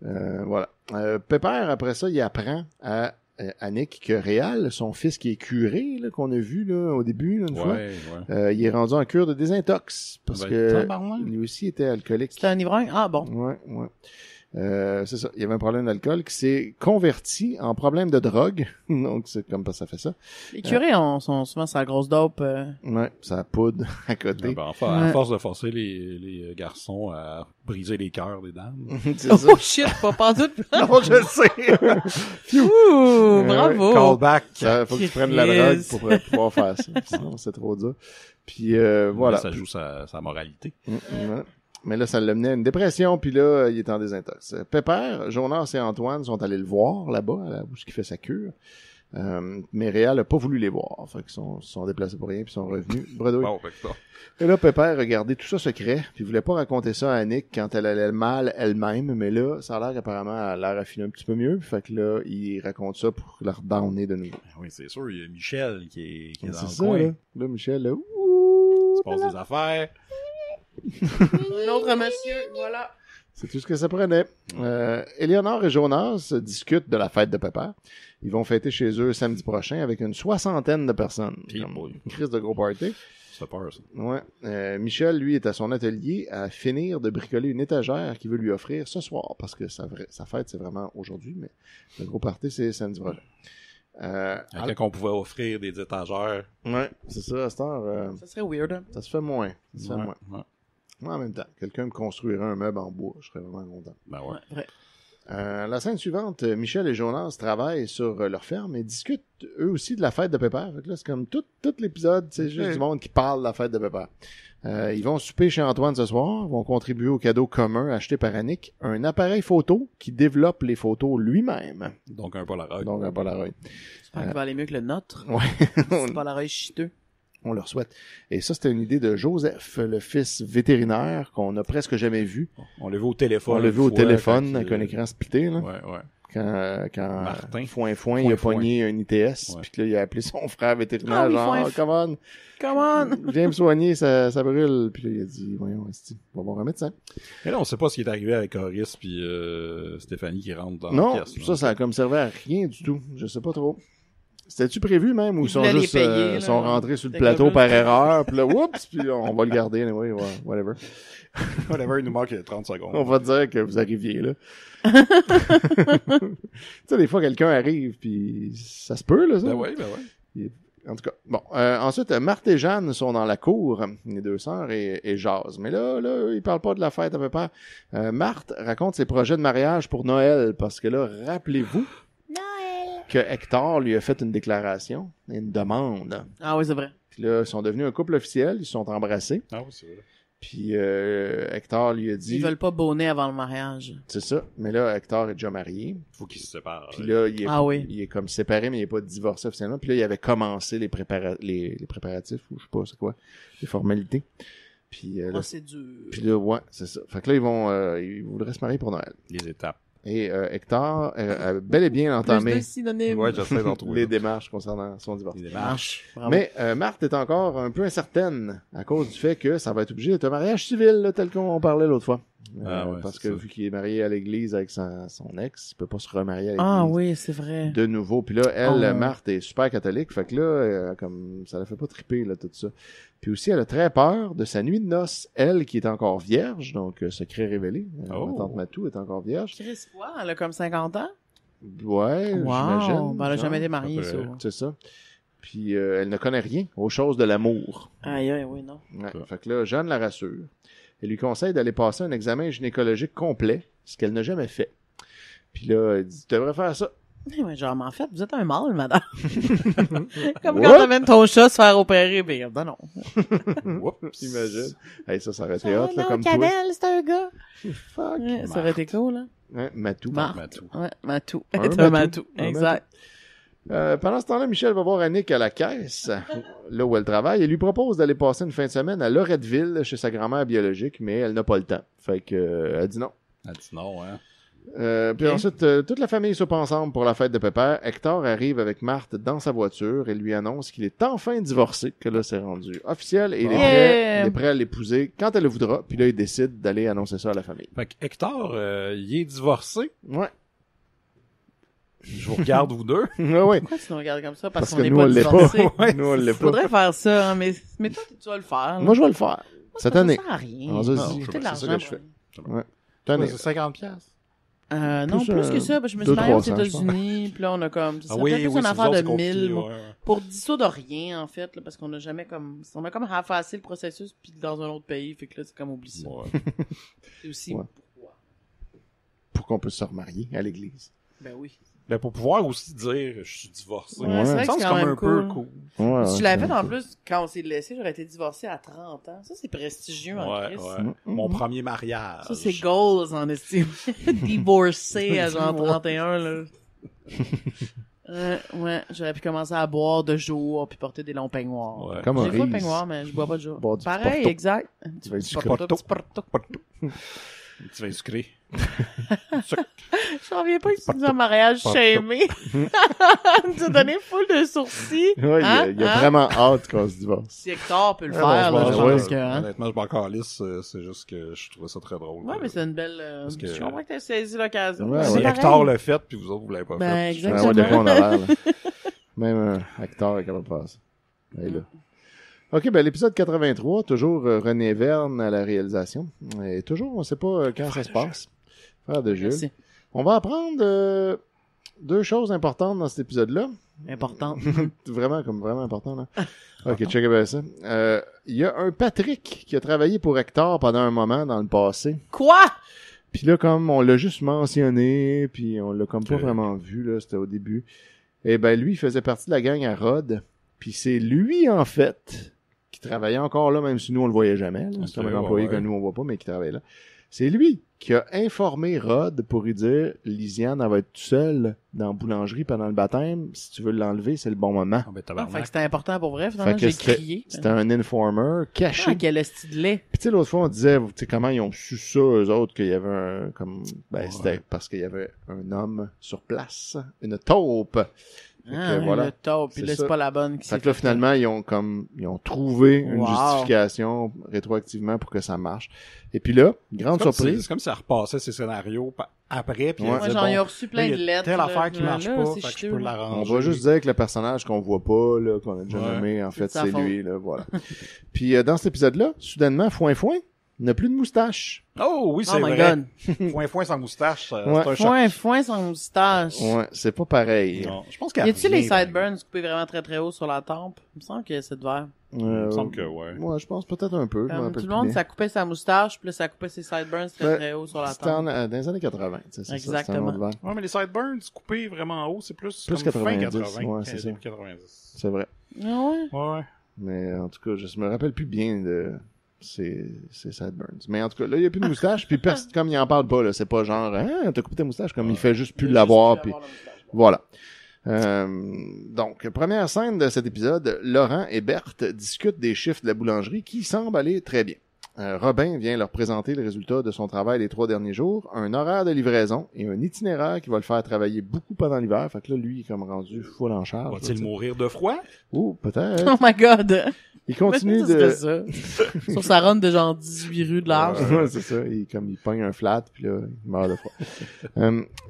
là. Voilà. Pépère, après ça, il apprend à Annick que Réal, son fils qui est curé, là, qu'on a vu là, au début, là, une fois, Ouais, ouais. il est rendu en cure de désintox. Parce Ben, que tabarnak. lui aussi était alcoolique. C'était un ivrogne? Ah, bon. Ouais, ouais. C'est ça. Il y avait un problème d'alcool qui s'est converti en problème de drogue. Donc, c'est comme ça fait ça. Les curés sont souvent sur la grosse dope. Ouais, ça poudre à Ah, côté. ben, enfin, à Ouais. force de forcer les garçons à briser les cœurs des dames. C'est ça. Oh shit, pas tout. Non, je le sais. Ouh, Ouais, bravo. Callback. Ça, faut que tu prennes la drogue pour pouvoir faire ça. Sinon, c'est trop dur. Puis, voilà. Ça joue sa moralité. Ouais. Mais là, ça l'a mené à une dépression, puis là, il est en désintox. Pépère, Jonas et Antoine sont allés le voir là-bas, où il fait sa cure. Mais Réal a pas voulu les voir. Fait qu'ils se sont déplacés pour rien, puis sont revenus bredouille. Bon, fait que ça. Et là, Pépère a gardé tout ça secret, puis il voulait pas raconter ça à Annick quand elle allait mal elle-même, mais là, ça a l'air qu'apparemment, elle a l'air affinée un petit peu mieux, fait que là, il raconte ça pour la redowner de nouveau. Oui, c'est sûr, il y a Michel qui est dans C'est le ça, coin. là. Là, Michel, là, ouh, Il se passe des affaires. Un autre monsieur, voilà. c'est tout ce que ça prenait. Éléonore et Jonas discutent de la fête de Pépère. Ils vont fêter chez eux samedi prochain avec une 60aine de personnes. Puis, Comme boy. une crise de gros party. Ça fait peur, ça. Ouais. Michel, lui, est à son atelier à finir de bricoler une étagère qu'il veut lui offrir ce soir, parce que sa fête, c'est vraiment aujourd'hui, mais le gros party, c'est samedi prochain. Quand on pouvait offrir des étagères. Ouais, c'est ça, à cette heure, Ça serait weird, hein. ça se fait moins. Ça se fait Ouais, moins. ouais. Moi, en même temps, quelqu'un me construirait un meuble en bois, je serais vraiment content. Ben ouais. Ouais, vrai. La scène suivante, Michel et Jonas travaillent sur leur ferme et discutent eux aussi de la fête de Pépère. Fait que là, c'est comme tout l'épisode, c'est juste du monde qui parle de la fête de Pépère. Ils vont souper chez Antoine ce soir, vont contribuer au cadeau commun acheté par Annick, un appareil photo qui développe les photos lui-même. Donc un Polaroid. Donc un Polaroid. J'espère qu'il va aller mieux que le nôtre. Ouais, C'est pas l'oreille chiteux. on leur souhaite. Et ça, c'était une idée de Joseph, le fils vétérinaire qu'on a presque jamais vu. On l'a vu au téléphone. On l'a une vu au fois, téléphone quand avec il- un écran splitté, là. Ouais, ouais. Quand Martin. Foin, il a Foin. pogné un ITS, Ouais. puis que là, il a appelé son frère vétérinaire, Ah oui, genre, Foin. oh, come on, Come on! viens me soigner, ça brûle. Puis là, il a dit, voyons, esti, on va voir un médecin. Et là, on sait pas ce qui est arrivé avec Horace puis Stéphanie qui rentrent dans Non, la pièce. ça a comme servi à rien du tout. Je sais pas trop. C'était-tu prévu même ou Ils ils sont voulaient les juste payer, là. sont rentrés sur le C'était plateau comme par là. erreur, puis là, oups, puis on va le garder, anyway, ouais, whatever. Whatever, il nous manque 30 secondes. On va dire que vous arriviez là. Tu sais, des fois, quelqu'un arrive, puis ça se peut, là, ça. Ben ouais, ben ouais. En tout cas, bon. Ensuite, Marthe et Jeanne sont dans la cour, les deux sœurs, et jasent. Mais là, ils parlent pas de la fête à peu près. Marthe raconte ses projets de mariage pour Noël, parce que là, rappelez-vous que Hector lui a fait une déclaration, une demande. Ah oui, c'est vrai. Puis là, ils sont devenus un couple officiel, ils se sont embrassés. Ah oui, c'est vrai. Puis Hector lui a dit... Ils veulent pas bonner avant le mariage. C'est ça. Mais là, Hector est déjà marié. Faut qu'ils se séparent. Puis là, il est comme séparé, mais il est pas divorcé officiellement. Puis là, il avait commencé les préparatifs, ou je sais pas c'est quoi, les formalités. Puis là, c'est dur. puis là, ouais, c'est ça. Fait que là, ils voudraient se marier pour Noël. Les étapes. Et Hector a bel et bien Plus entamé de synonymes. Ouais, j'essaie d'en trouver. les démarches concernant son divorce. Les démarches. Bravo. Mais Marthe est encore un peu incertaine à cause du fait que ça va être obligé d'être un mariage civil, là, tel qu'on parlait l'autre fois. Parce que vu qu'il est marié à l'église avec son ex, il peut pas se remarier à l'église. Ah oui, c'est vrai. De nouveau. Puis là, elle, Marthe, est super catholique. Fait que là, comme ça la fait pas triper, là, tout ça. Puis aussi, elle a très peur de sa nuit de noces. Elle, qui est encore vierge, donc secret révélé. Ma tante Matou est encore vierge. Chris, quoi? Elle a comme 50 ans? Ouais, j'imagine. Wow. Ben, elle a genre. jamais été mariée, ça. C'est ça. Puis elle ne connaît rien aux choses de l'amour. Aïe, aïe, oui, non. Ouais. Fait que là, Jeanne la rassure. Elle lui conseille d'aller passer un examen gynécologique complet, ce qu'elle n'a jamais fait. Puis là, elle dit, tu devrais faire ça. Ouais, genre, mais en fait, vous êtes un mâle, madame. Comme What? quand t'amènes ton chat se faire opérer, ben, non. Oups. Imagine. Hey, ça aurait été hot, là, non, comme toi. Canel, c'est un gars. Fuck. Ouais, ça aurait été cool, là. Hein, Matou. Marthe. Ouais, Matou. Un C'est un Matou. Matou. Exact. Pendant ce temps-là, Michel va voir Annick à la caisse, là où elle travaille, et lui propose d'aller passer une fin de semaine à Loretteville, chez sa grand-mère biologique, mais elle n'a pas le temps. Fait que, elle dit non. Elle dit non, hein. Puis ensuite, toute la famille soupe ensemble pour la fête de Pépère. Hector arrive avec Marthe dans sa voiture et lui annonce qu'il est enfin divorcé, que là, c'est rendu officiel, et il est prêt à l'épouser quand elle le voudra. Puis là, il décide d'aller annoncer ça à la famille. Fait que Hector, il est divorcé. Ouais. Je vous regarde, vous deux. Ouais, ouais. Pourquoi tu nous regardes comme ça? Parce Parce qu'on que n'est nous, pas on l'est divorcés. pas. Ouais, nous, on l'est pas. Faudrait faire ça, hein, mais toi, tu vas le faire. là. Moi, je vais le faire. Cette année. Ça sert à rien. Ah, ça, Non, si. je C'était de C'est ça l'argent. que je fais. pour Ouais. Cette année. C'est 50 piastres. Non, Plus, plus que ça, parce que je me suis 200, mariée aux 300, je pense. États-Unis, puis là, on a comme, ça Ah serait plus une affaire de 1000, ouais. pour dissoudre rien, en fait, là, parce qu'on a jamais comme, on a comme half-assé le processus, puis dans un autre pays, fait que là, c'est comme oublie ça. Ouais. C'est aussi, Ouais. pourquoi? Pour qu'on puisse se remarier à l'église. Ben oui. Ben, pour pouvoir aussi dire, je suis divorcé. Ouais, c'est vrai Ça que me c'est semble quand comme même un peu cool. cool. Ouais, Si ouais, je l'avais c'est- fait, en plus, quand on s'est laissé, j'aurais été divorcé à 30 ans. Ça, c'est prestigieux en Ouais, Christ. ouais. Mon premier mariage. Ça, c'est goals en estime. Divorcé à genre 31, là. Ouais, j'aurais pu commencer à boire de jour puis porter des longs peignoirs. Ouais. Comme un J'ai pas de riz. peignoir, mais je bois pas de jour. Boire du Pareil, Porto. exact. Tu vas être Du sucré. Porto, du Porto. Tu vas sucré. Je reviens pas que tu dis un mariage Porto. shamé. Tu as donné full de sourcils. Ouais, il a Hein? vraiment hâte qu'on se divorce. Si Hector peut le Ah, faire, bon, là, je je pense pense que, hein. Honnêtement, je suis pas encore lisse, c'est juste que je trouvais ça très drôle. Ouais, mais c'est une belle, Parce que- je comprends que t'as saisi l'occasion. Ouais, Si ouais. pareil. Hector l'a fait, puis vous autres, vous l'avez pas Ben, fait. exactement. Ouais, des fois, on a l'air, là. Même un acteur est capable de faire ça. Elle est là. OK, ben l'épisode 83, toujours René Verne à la réalisation. Et toujours, on sait pas quand ça se passe. Frère de Jules. Merci. On va apprendre deux choses importantes dans cet épisode-là. Important. Vraiment important, là. OK, check bien ça. Il y a un Patrick qui a travaillé pour Hector pendant un moment dans le passé. Quoi? Puis là, comme on l'a juste mentionné, puis on l'a comme pas Ok. vraiment vu, là, c'était au début. Et ben lui, il faisait partie de la gang à Rod. Puis c'est lui, en fait, qui travaillait encore là, même si nous, on le voyait jamais. là. C'est Ok, comme un employé ouais. que nous, on voit pas, mais qui travaille là. C'est lui qui a informé Rod pour lui dire « Lisiane, elle va être toute seule dans la boulangerie pendant le baptême. Si tu veux l'enlever, c'est le bon moment. Ah, ben, Ah, fait tabarnak. que c'était important pour vrai, » Fait finalement, que j'ai c'était crié. c'était un informer caché. Ah, quel esti de lait. Puis tu sais, l'autre fois, on disait, tu sais, comment ils ont su ça, eux autres, qu'il y avait un, comme, ben, Ouais. c'était parce qu'il y avait un homme sur place, une taupe. Fait que, Ah, voilà. le top. Puis C'est là, ça. c'est pas la bonne qui Fait s'est que là, fait. finalement, ils ont trouvé une Wow. justification rétroactivement pour que ça marche. Et puis là, grande surprise. C'est comme si elle repassait ses scénarios après, puis Ouais. elle Moi, disait, j'en ai bon, reçu plein là, de il y a lettres. telle là, affaire qui marche là, pas, c'est fait que je chiteux, peux là. On l'arranger. va juste dire que le personnage qu'on voit pas, là, qu'on a déjà Ouais. nommé, en fait, de sa c'est faute. lui, là, voilà. Puis dans cet épisode-là, soudainement, foin, n'a plus de moustache. Oh oui, c'est Oh my vrai. god. Foin sans moustache, Ouais. c'est un choc. Foin sans moustache. Ouais, c'est pas pareil. Non, je pense qu'il Y a-tu les sideburns coupés vraiment très très haut sur la tempe? Il me semble que c'est de verre. Il me semble que ouais. Moi, je pense peut-être un peu. je me Comme rappelle tout le plus monde, bien. ça coupait sa moustache, puis là, ça coupait ses sideburns très Ouais, très haut sur la C'était tempe. dans les années 80. C'est ça, Exactement. c'était un autre verre. Ouais, mais les sideburns coupés vraiment haut, c'est plus Plus comme fin 90, 80. ouais, c'est ça. Début 90. C'est vrai. Ah ouais? Ouais. Mais en tout cas, je me rappelle plus bien de ces sideburns. Mais en tout cas, là, il n'y a plus de moustache. Puis comme il en parle pas, là, c'est pas genre, hein, t'as coupé ta moustache, comme il fait juste plus l'avoir. Puis voilà. Donc, première scène de cet épisode, Laurent et Berthe discutent des chiffres de la boulangerie qui semblent aller très bien. Robin vient leur présenter le résultat de son travail les 3 derniers jours, un horaire de livraison et un itinéraire qui va le faire travailler beaucoup pendant l'hiver. Fait que là, lui, il est comme rendu full en charge. Va-t-il mourir de froid? Ou peut-être. Oh my god! Il continue Mais de... ça. Sur sa run de genre 18 rues de large. Ouais, c'est ça. Il pogne un flat, puis là, il meurt de froid.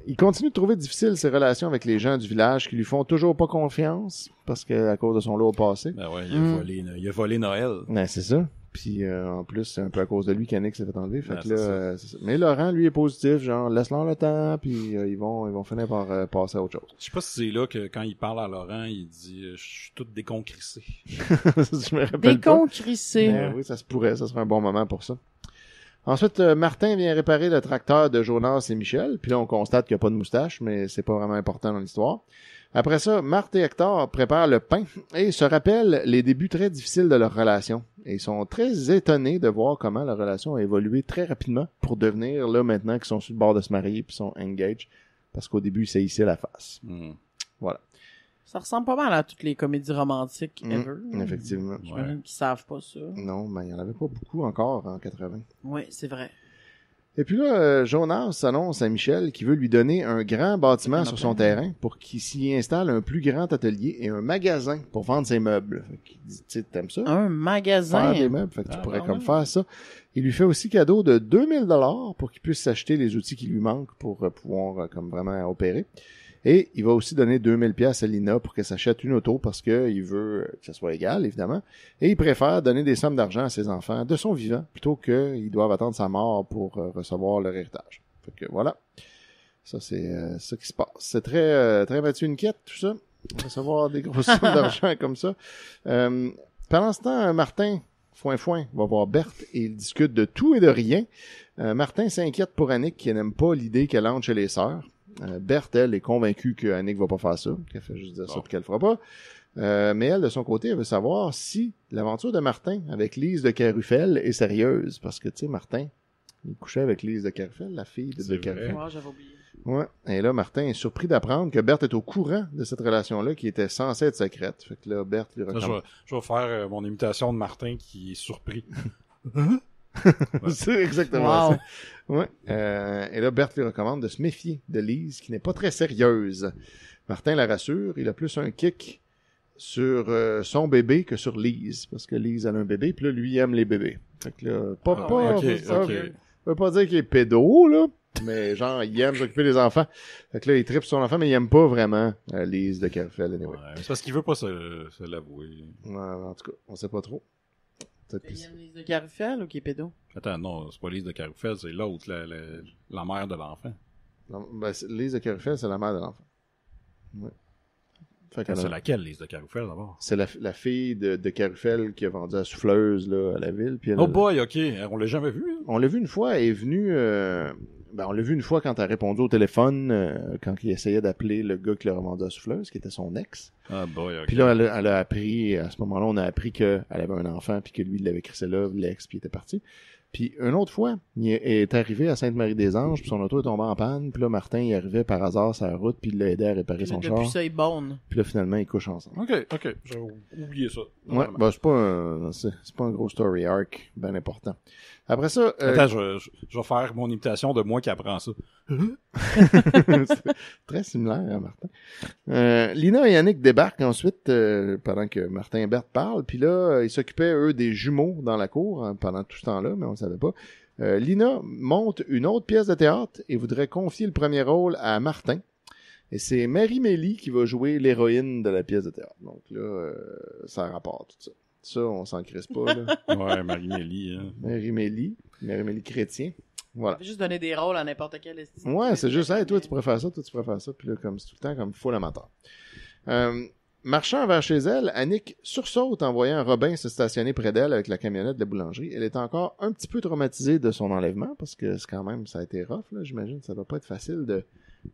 Il continue de trouver difficile ses relations avec les gens du village qui lui font toujours pas confiance, parce que à cause de son lot au passé. Ben ouais, il a volé Noël. Ouais, c'est ça. Puis en plus, c'est un peu à cause de lui qu'Annick s'est fait enlever. Fait Ouais, que là, c'est c'est ça. Mais Laurent, lui, est positif, genre, laisse-leur le temps, puis ils vont finir par passer à autre chose. Je sais pas si c'est là que quand il parle à Laurent, il dit je suis tout déconcrissé. Je me rappelle pas. Déconcrissé. Mais oui, ça se pourrait, ça serait un bon moment pour ça. Ensuite, Martin vient réparer le tracteur de Jonas et Michel, puis là, on constate qu'il n'y a pas de moustache, mais c'est pas vraiment important dans l'histoire. Après ça, Marthe et Hector préparent le pain et se rappellent les débuts très difficiles de leur relation. Et ils sont très étonnés de voir comment leur relation a évolué très rapidement pour devenir, là, maintenant qu'ils sont sur le bord de se marier puis sont engaged, parce qu'au début, ils saillissaient la face. Voilà. Ça ressemble pas mal à toutes les comédies romantiques ever. Effectivement. J'imagine qu'ils savent pas ça. Non, mais il n'y en avait pas beaucoup encore en 80. Oui, c'est vrai. Et puis là, Jonas annonce à Michel qu'il veut lui donner un grand bâtiment sur son terrain pour qu'il s'y installe un plus grand atelier et un magasin pour vendre ses meubles. Fait qu'il dit, tu sais, t'aimes ça? Un magasin. Faire des meubles, fait que tu pourrais comme ouais. faire ça. Il lui fait aussi cadeau de 2000 $ pour qu'il puisse s'acheter les outils qui lui manquent pour pouvoir comme vraiment opérer. Et il va aussi donner 2000 $ à Lina pour qu'elle s'achète une auto parce qu'il veut que ça soit égal, évidemment. Et il préfère donner des sommes d'argent à ses enfants de son vivant plutôt qu'ils doivent attendre sa mort pour recevoir leur héritage. Fait que voilà. Ça, c'est ça qui se passe. C'est très, très Mathieu Niquette, tout ça. Recevoir des grosses sommes d'argent comme ça. Pendant ce temps, Martin, foin, va voir Berthe et ils discutent de tout et de rien. Martin s'inquiète pour Annick qui n'aime pas l'idée qu'elle entre chez les sœurs. Berthe, elle, est convaincue que Annick va pas faire ça, qu'elle fait juste dire ça puis qu'elle le fera pas. Mais elle, de son côté, elle veut savoir si l'aventure de Martin avec Lise de Carufel est sérieuse. Parce que, tu sais, Martin, il couchait avec Lise de Carufel, la fille de Carufel. Ouais, j'avais oublié. Ouais. Et là, Martin est surpris d'apprendre que Berthe est au courant de cette relation-là qui était censée être secrète. Fait que là, Berthe lui Là, recommande. je vais faire mon imitation de Martin qui est surpris. C'est exactement Wow. ça. Ouais. Et là, Berthe lui recommande de se méfier de Lise, qui n'est pas très sérieuse. Martin la rassure, il a plus un kick sur son bébé que sur Lise, parce que Lise a un bébé, puis là, lui, il aime les bébés. Fait que là, ça veut pas dire qu'il est pédo, là, mais genre, il aime s'occuper des enfants. Fait que là, il tripe sur son enfant, mais il aime pas vraiment Lise de Carufel, anyway. Ouais, c'est parce qu'il veut pas se l'avouer. Ouais, en tout cas, on sait pas trop. Il aime Lise de Carufel ou qui est pédo? Attends, non, c'est pas Lise de Carufel, c'est l'autre, la mère de l'enfant. Non, ben, Lise de Carufel, c'est la mère de l'enfant. Ouais. Fait qu'elle C'est a- laquelle, Lise de Carufel, d'abord? C'est la fille de Carufel qui a vendu la souffleuse là, à la ville. Puis elle Oh a- boy, ok, on l'a jamais vu. Hein? On l'a vu une fois, elle est venue... on l'a vu une fois quand elle a répondu au téléphone, quand il essayait d'appeler le gars qui l'a revendu la souffleuse, qui était son ex. Ah boy, ok. Puis là, elle a appris, à ce moment-là, on a appris qu'elle avait un enfant, puis que lui, il l'avait crissé là, l'ex, puis il était parti. Puis une autre fois, il est arrivé à Sainte-Marie-des-Anges, puis son auto est tombé en panne, puis là, Martin, il arrivait par hasard sur la route, puis il l'a aidé à réparer son char. Depuis ça, il bonne. Puis là, finalement, ils couchent ensemble. Ok, j'ai oublié ça. Ouais, ben c'est pas un gros story arc ben important. Après ça, Attends, je vais faire mon imitation de moi qui apprend ça. c'est très similaire à Martin. Lina et Yannick débarquent ensuite pendant que Martin et Berthe parlent, puis là, ils s'occupaient, eux, des jumeaux dans la cour pendant tout ce temps-là, mais on ne savait pas. Lina monte une autre pièce de théâtre et voudrait confier le premier rôle à Martin. Et c'est Marie-Mélie qui va jouer l'héroïne de la pièce de théâtre. Donc là, ça rapporte tout ça. Ça, on s'en crisse pas, là. Ouais, Marie-Mélie. Hein. Marie-Mélie. Mère-Émilie Chrétien. Voilà. On peut juste donner des rôles à n'importe quel estime. Ouais, c'est juste, hey, toi, tu pourrais faire ça, toi, tu pourrais faire ça. Puis là, comme c'est tout le temps, comme full amateur. Marchant vers chez elle, Annick sursaute en voyant Robin se stationner près d'elle avec la camionnette de la boulangerie. Elle est encore un petit peu traumatisée de son enlèvement, parce que c'est quand même, ça a été rough, là, j'imagine. Ça doit pas être facile de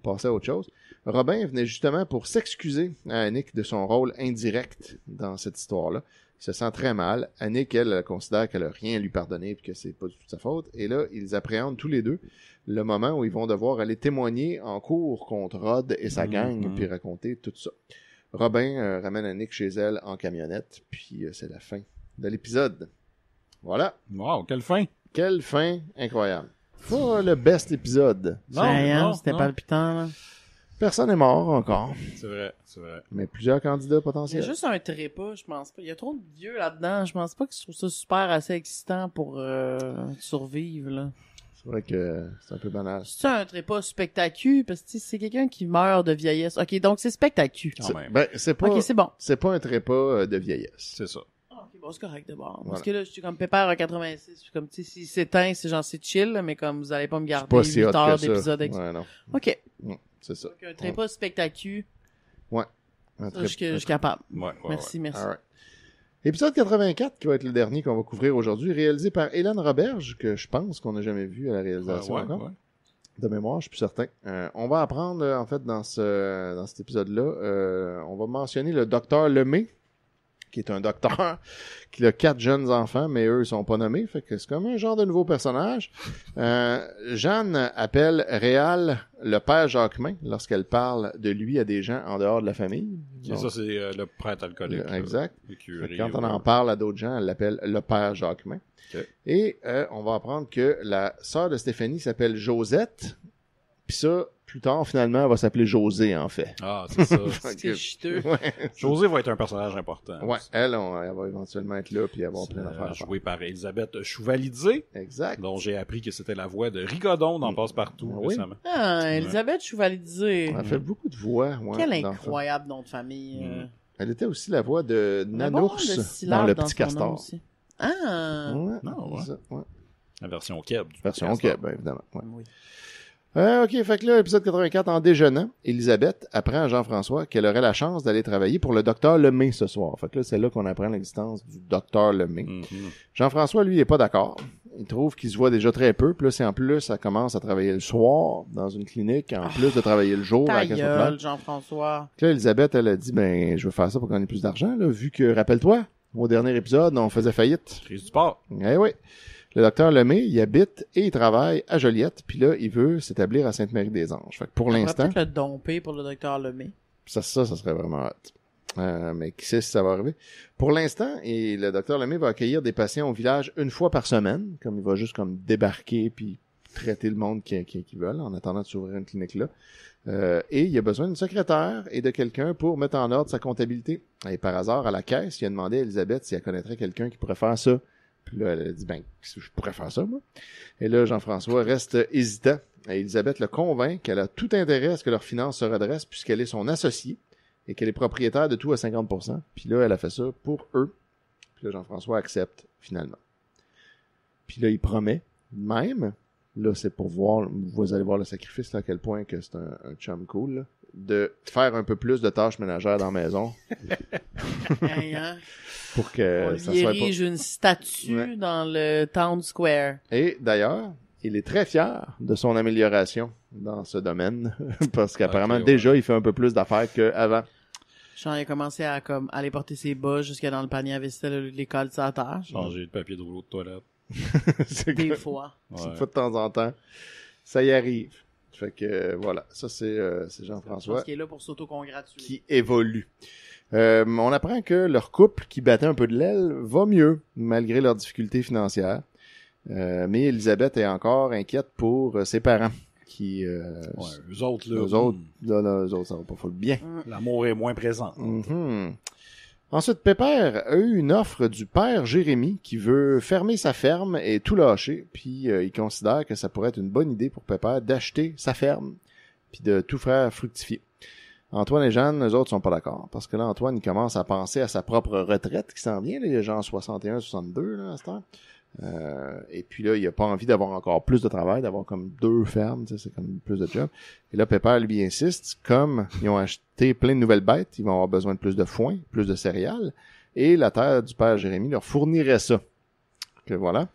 passer à autre chose. Robin venait justement pour s'excuser à Annick de son rôle indirect dans cette histoire-là. Il se sent très mal. Annick, elle considère qu'elle a rien à lui pardonner et que c'est pas du tout de sa faute. Et là, ils appréhendent tous les deux le moment où ils vont devoir aller témoigner en cours contre Rod et sa gang, puis raconter tout ça. Robin ramène Annick chez elle en camionnette, puis c'est la fin de l'épisode. Voilà. Wow, quelle fin! Quelle fin incroyable. Pas le best épisode. C'était palpitant, là. Personne n'est mort encore, C'est vrai, c'est vrai. mais plusieurs candidats Il y a potentiels. juste un trépas, je pense pas. Il y a trop de vieux là-dedans. Je pense pas que je trouve ça super assez excitant pour survivre, là. C'est vrai que c'est un peu banal. C'est un trépas spectaculaire parce que c'est quelqu'un qui meurt de vieillesse. Ok, donc c'est spectaculaire. Quand même. Ben, c'est pas, Ok, c'est bon. c'est pas un trépas de vieillesse. C'est ça. Ok, bon, c'est correct d'abord. Voilà. Parce que là, je suis comme Pépère à 86. Je suis comme, tu sais, s'il s'éteint, c'est genre, c'est chill, là, mais comme vous allez pas me C'est garder pas si 8 hot heures que ça. d'épisode. Ouais, non. Ok. C'est ça. Donc, un trépas spectaculaire. Un Ça, trép- je suis capable. Ouais, Merci, merci. Alright. Épisode 84, qui va être le dernier qu'on va couvrir aujourd'hui, réalisé par Hélène Roberge, que je pense qu'on n'a jamais vu à la réalisation encore. De mémoire, je suis plus certain. On va apprendre, en fait, dans cet épisode-là, on va mentionner le docteur Lemay, qui est un docteur qui a 4 jeunes enfants, mais eux, ils sont pas nommés. Fait que c'est comme un genre de nouveau personnage. Jeanne appelle Réal le père Jacquemin lorsqu'elle parle de lui à des gens en dehors de la famille. Et Donc, ça, c'est le prêtre alcoolique. exact. Le Fait curé, que quand on ouais. en parle à d'autres gens, elle l'appelle le père Jacquemin. Ok. Et on va apprendre que la sœur de Stéphanie s'appelle Josette. Puis ça, plus tard, finalement, elle va s'appeler José, en fait. Ah, c'est ça. C'est chiteux. Ouais, José va être un personnage important. ouais, elle va éventuellement être là puis avoir plein d'affaires à faire. Joué par Elisabeth Chouvalidze, Exact. dont j'ai appris que c'était la voix de Rigodon dans Passe-Partout Ah oui? récemment. Ah, Elisabeth Chouvalidze. Elle fait beaucoup de voix. Ouais, Quel dans incroyable nom de famille. Elle était aussi la voix de Il y a beaucoup de Nanours syllabes dans Le dans Petit son nom Castor. aussi. Ah! Ouais, Non, ouais. c'est ça, ouais. La version Keb. du Version Castor. Québec, évidemment. Ouais. Oui. OK, fait que là, épisode 84, en déjeunant, Elisabeth apprend à Jean-François qu'elle aurait la chance d'aller travailler pour le docteur Lemay ce soir. Fait que là, c'est là qu'on apprend l'existence du docteur Lemay. Mhm. Jean-François, lui, il est pas d'accord. Il trouve qu'il se voit déjà très peu. Puis là, c'est en plus, ça commence à travailler le soir dans une clinique, en plus de travailler le jour à Ta la caisse au plat. gueule, Jean-François. Là, Elisabeth, elle a dit, ben, je veux faire ça pour gagner plus d'argent, là, vu que, rappelle-toi, au dernier épisode, on faisait faillite. Crise du sport. Eh oui. Le docteur Lemay, il habite et il travaille à Joliette, puis là, il veut s'établir à Sainte-Marie-des-Anges. Fait que pour On va l'instant, peut-être le domper pour le docteur Lemay. ça serait vraiment hot. Mais qui sait si ça va arriver. Pour l'instant, et le docteur Lemay va accueillir des patients au village une fois par semaine, comme il va juste comme débarquer puis traiter le monde qui veulent en attendant de s'ouvrir une clinique là. Et il a besoin d'une secrétaire et de quelqu'un pour mettre en ordre sa comptabilité. Et par hasard, à la caisse, il a demandé à Elisabeth si elle connaîtrait quelqu'un qui pourrait faire ça. Puis là, elle a dit, ben, je pourrais faire ça, moi. Et là, Jean-François reste hésitant. Et Elisabeth le convainc qu'elle a tout intérêt à ce que leurs finances se redressent puisqu'elle est son associée et qu'elle est propriétaire de tout à 50%. Puis là, elle a fait ça pour eux. Puis là, Jean-François accepte, finalement. Puis là, il promet, même, là, c'est pour voir, vous allez voir le sacrifice, là, à quel point que c'est un chum cool, là, de faire un peu plus de tâches ménagères dans la maison Hey, hein? pour que On ça lui soit érige une statue Ouais. dans le Town Square. Et d'ailleurs, il est très fier de son amélioration dans ce domaine parce qu'apparemment, Ok, ouais. déjà, il fait un peu plus d'affaires qu'avant. Genre, il a commencé à comme aller porter ses bas jusqu'à dans le panier à vaisselle les cols de terre. Changer de papier de rouleau de toilette. C'est Des que- fois. une Ouais. fois de temps en temps, ça y arrive. Fait que voilà, ça c'est Je Jean-François pense qu'il est là pour s'auto-congratuler. qui évolue. On apprend que leur couple, qui battait un peu de l'aile, va mieux, malgré leurs difficultés financières. Mais Elisabeth est encore inquiète pour ses parents, qui... Ouais, eux autres, là. eux autres, eux autres, ça va pas full bien. L'amour est moins présent. Mhm. Ensuite, Pépère a eu une offre du père Jérémy qui veut fermer sa ferme et tout lâcher. Puis il considère que ça pourrait être une bonne idée pour Pépère d'acheter sa ferme puis de tout faire fructifier. Antoine et Jeanne, eux autres, sont pas d'accord. Parce que là, Antoine, il commence à penser à sa propre retraite qui s'en vient. Là. Il a genre 61, 62 là, à cette heure. Et puis là, il a pas envie d'avoir encore plus de travail, d'avoir comme 2 fermes, tu sais, c'est comme plus de job. Et là, Pepper, lui, insiste, comme ils ont acheté plein de nouvelles bêtes, ils vont avoir besoin de plus de foin, plus de céréales, et la terre du père Jérémy leur fournirait ça. Que voilà.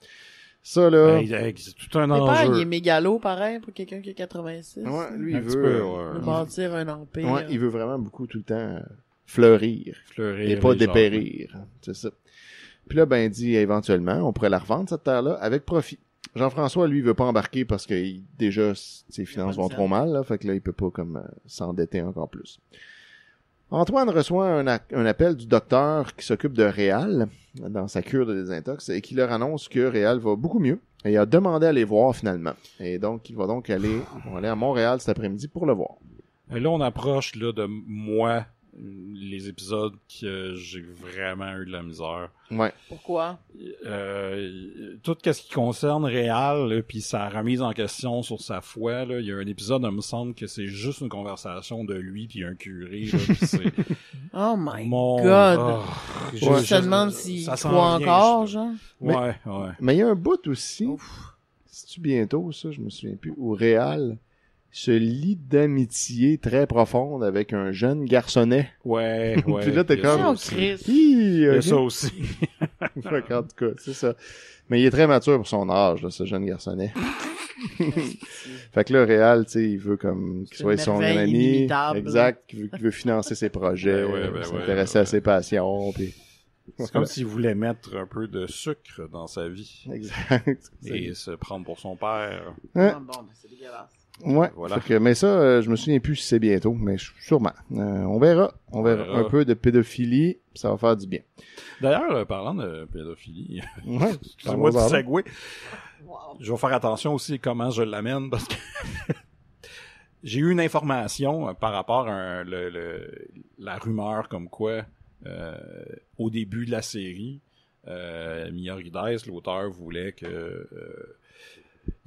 Ça, là... C'est tout un Pépère, enjeu. il est mégalo, pareil, pour quelqu'un qui a 86. Ouais, lui, Un il petit veut... peu, ouais. De bâtir un empire. Ouais, il veut vraiment beaucoup tout le temps fleurir. Fleurir Et pas les gens. dépérir. C'est ça. Puis là, ben, il dit, éventuellement, on pourrait la revendre, cette terre-là, avec profit. Jean-François, lui, il veut pas embarquer parce que déjà, ses finances vont trop mal, là. Fait que là, il peut pas, comme, s'endetter encore plus. Antoine reçoit un appel du docteur qui s'occupe de Réal dans sa cure de désintox et qui leur annonce que Réal va beaucoup mieux. Et il a demandé à les voir, finalement. Et donc, ils vont aller à Montréal cet après-midi pour le voir. Et là, on approche, là, de moi, les épisodes que j'ai vraiment eu de la misère. Ouais. Pourquoi? Tout ce qui concerne Réal, là, puis sa remise en question sur sa foi, là, il y a un épisode, il me semble que c'est juste une conversation de lui puis un curé, là, puis c'est... Oh my Mon... God! Oh, Je me demande s'il ça s'en croit vient, encore, je- genre. Ouais. Mais il y a un bout aussi, c'est-tu bientôt, ça, je me souviens plus, où Réal se lie d'amitié très profonde avec un jeune garçonnet. Ouais. Puis là, t'es il y a comme- ça Oh, aussi. Chris! Il y a Ok. ça aussi. Fait qu'en tout cas, c'est ça. Mais il est très mature pour son âge, là, ce jeune garçonnet. Fait que là, Réal, tu sais, il veut comme qu'il C'est soit une son merveille ami. inimitable. Exact, qu'il veut financer ses projets, s'intéresser à ses passions, puis... C'est comme s'il voulait mettre un peu de sucre dans sa vie. Exact. Et se prendre pour son père. Hein? Ah, bon, ben, c'est dégueulasse. Ouais, Voilà. fait que, mais ça, je me souviens plus si c'est bientôt, mais sûrement. On verra. On verra un peu de pédophilie, ça va faire du bien. D'ailleurs, parlant de pédophilie, Ouais. excusez-moi de Parlons-en. segway, Wow. je vais faire attention aussi à comment je l'amène parce que j'ai eu une information par rapport à la rumeur comme quoi au début de la série, Miyorides, l'auteur, voulait que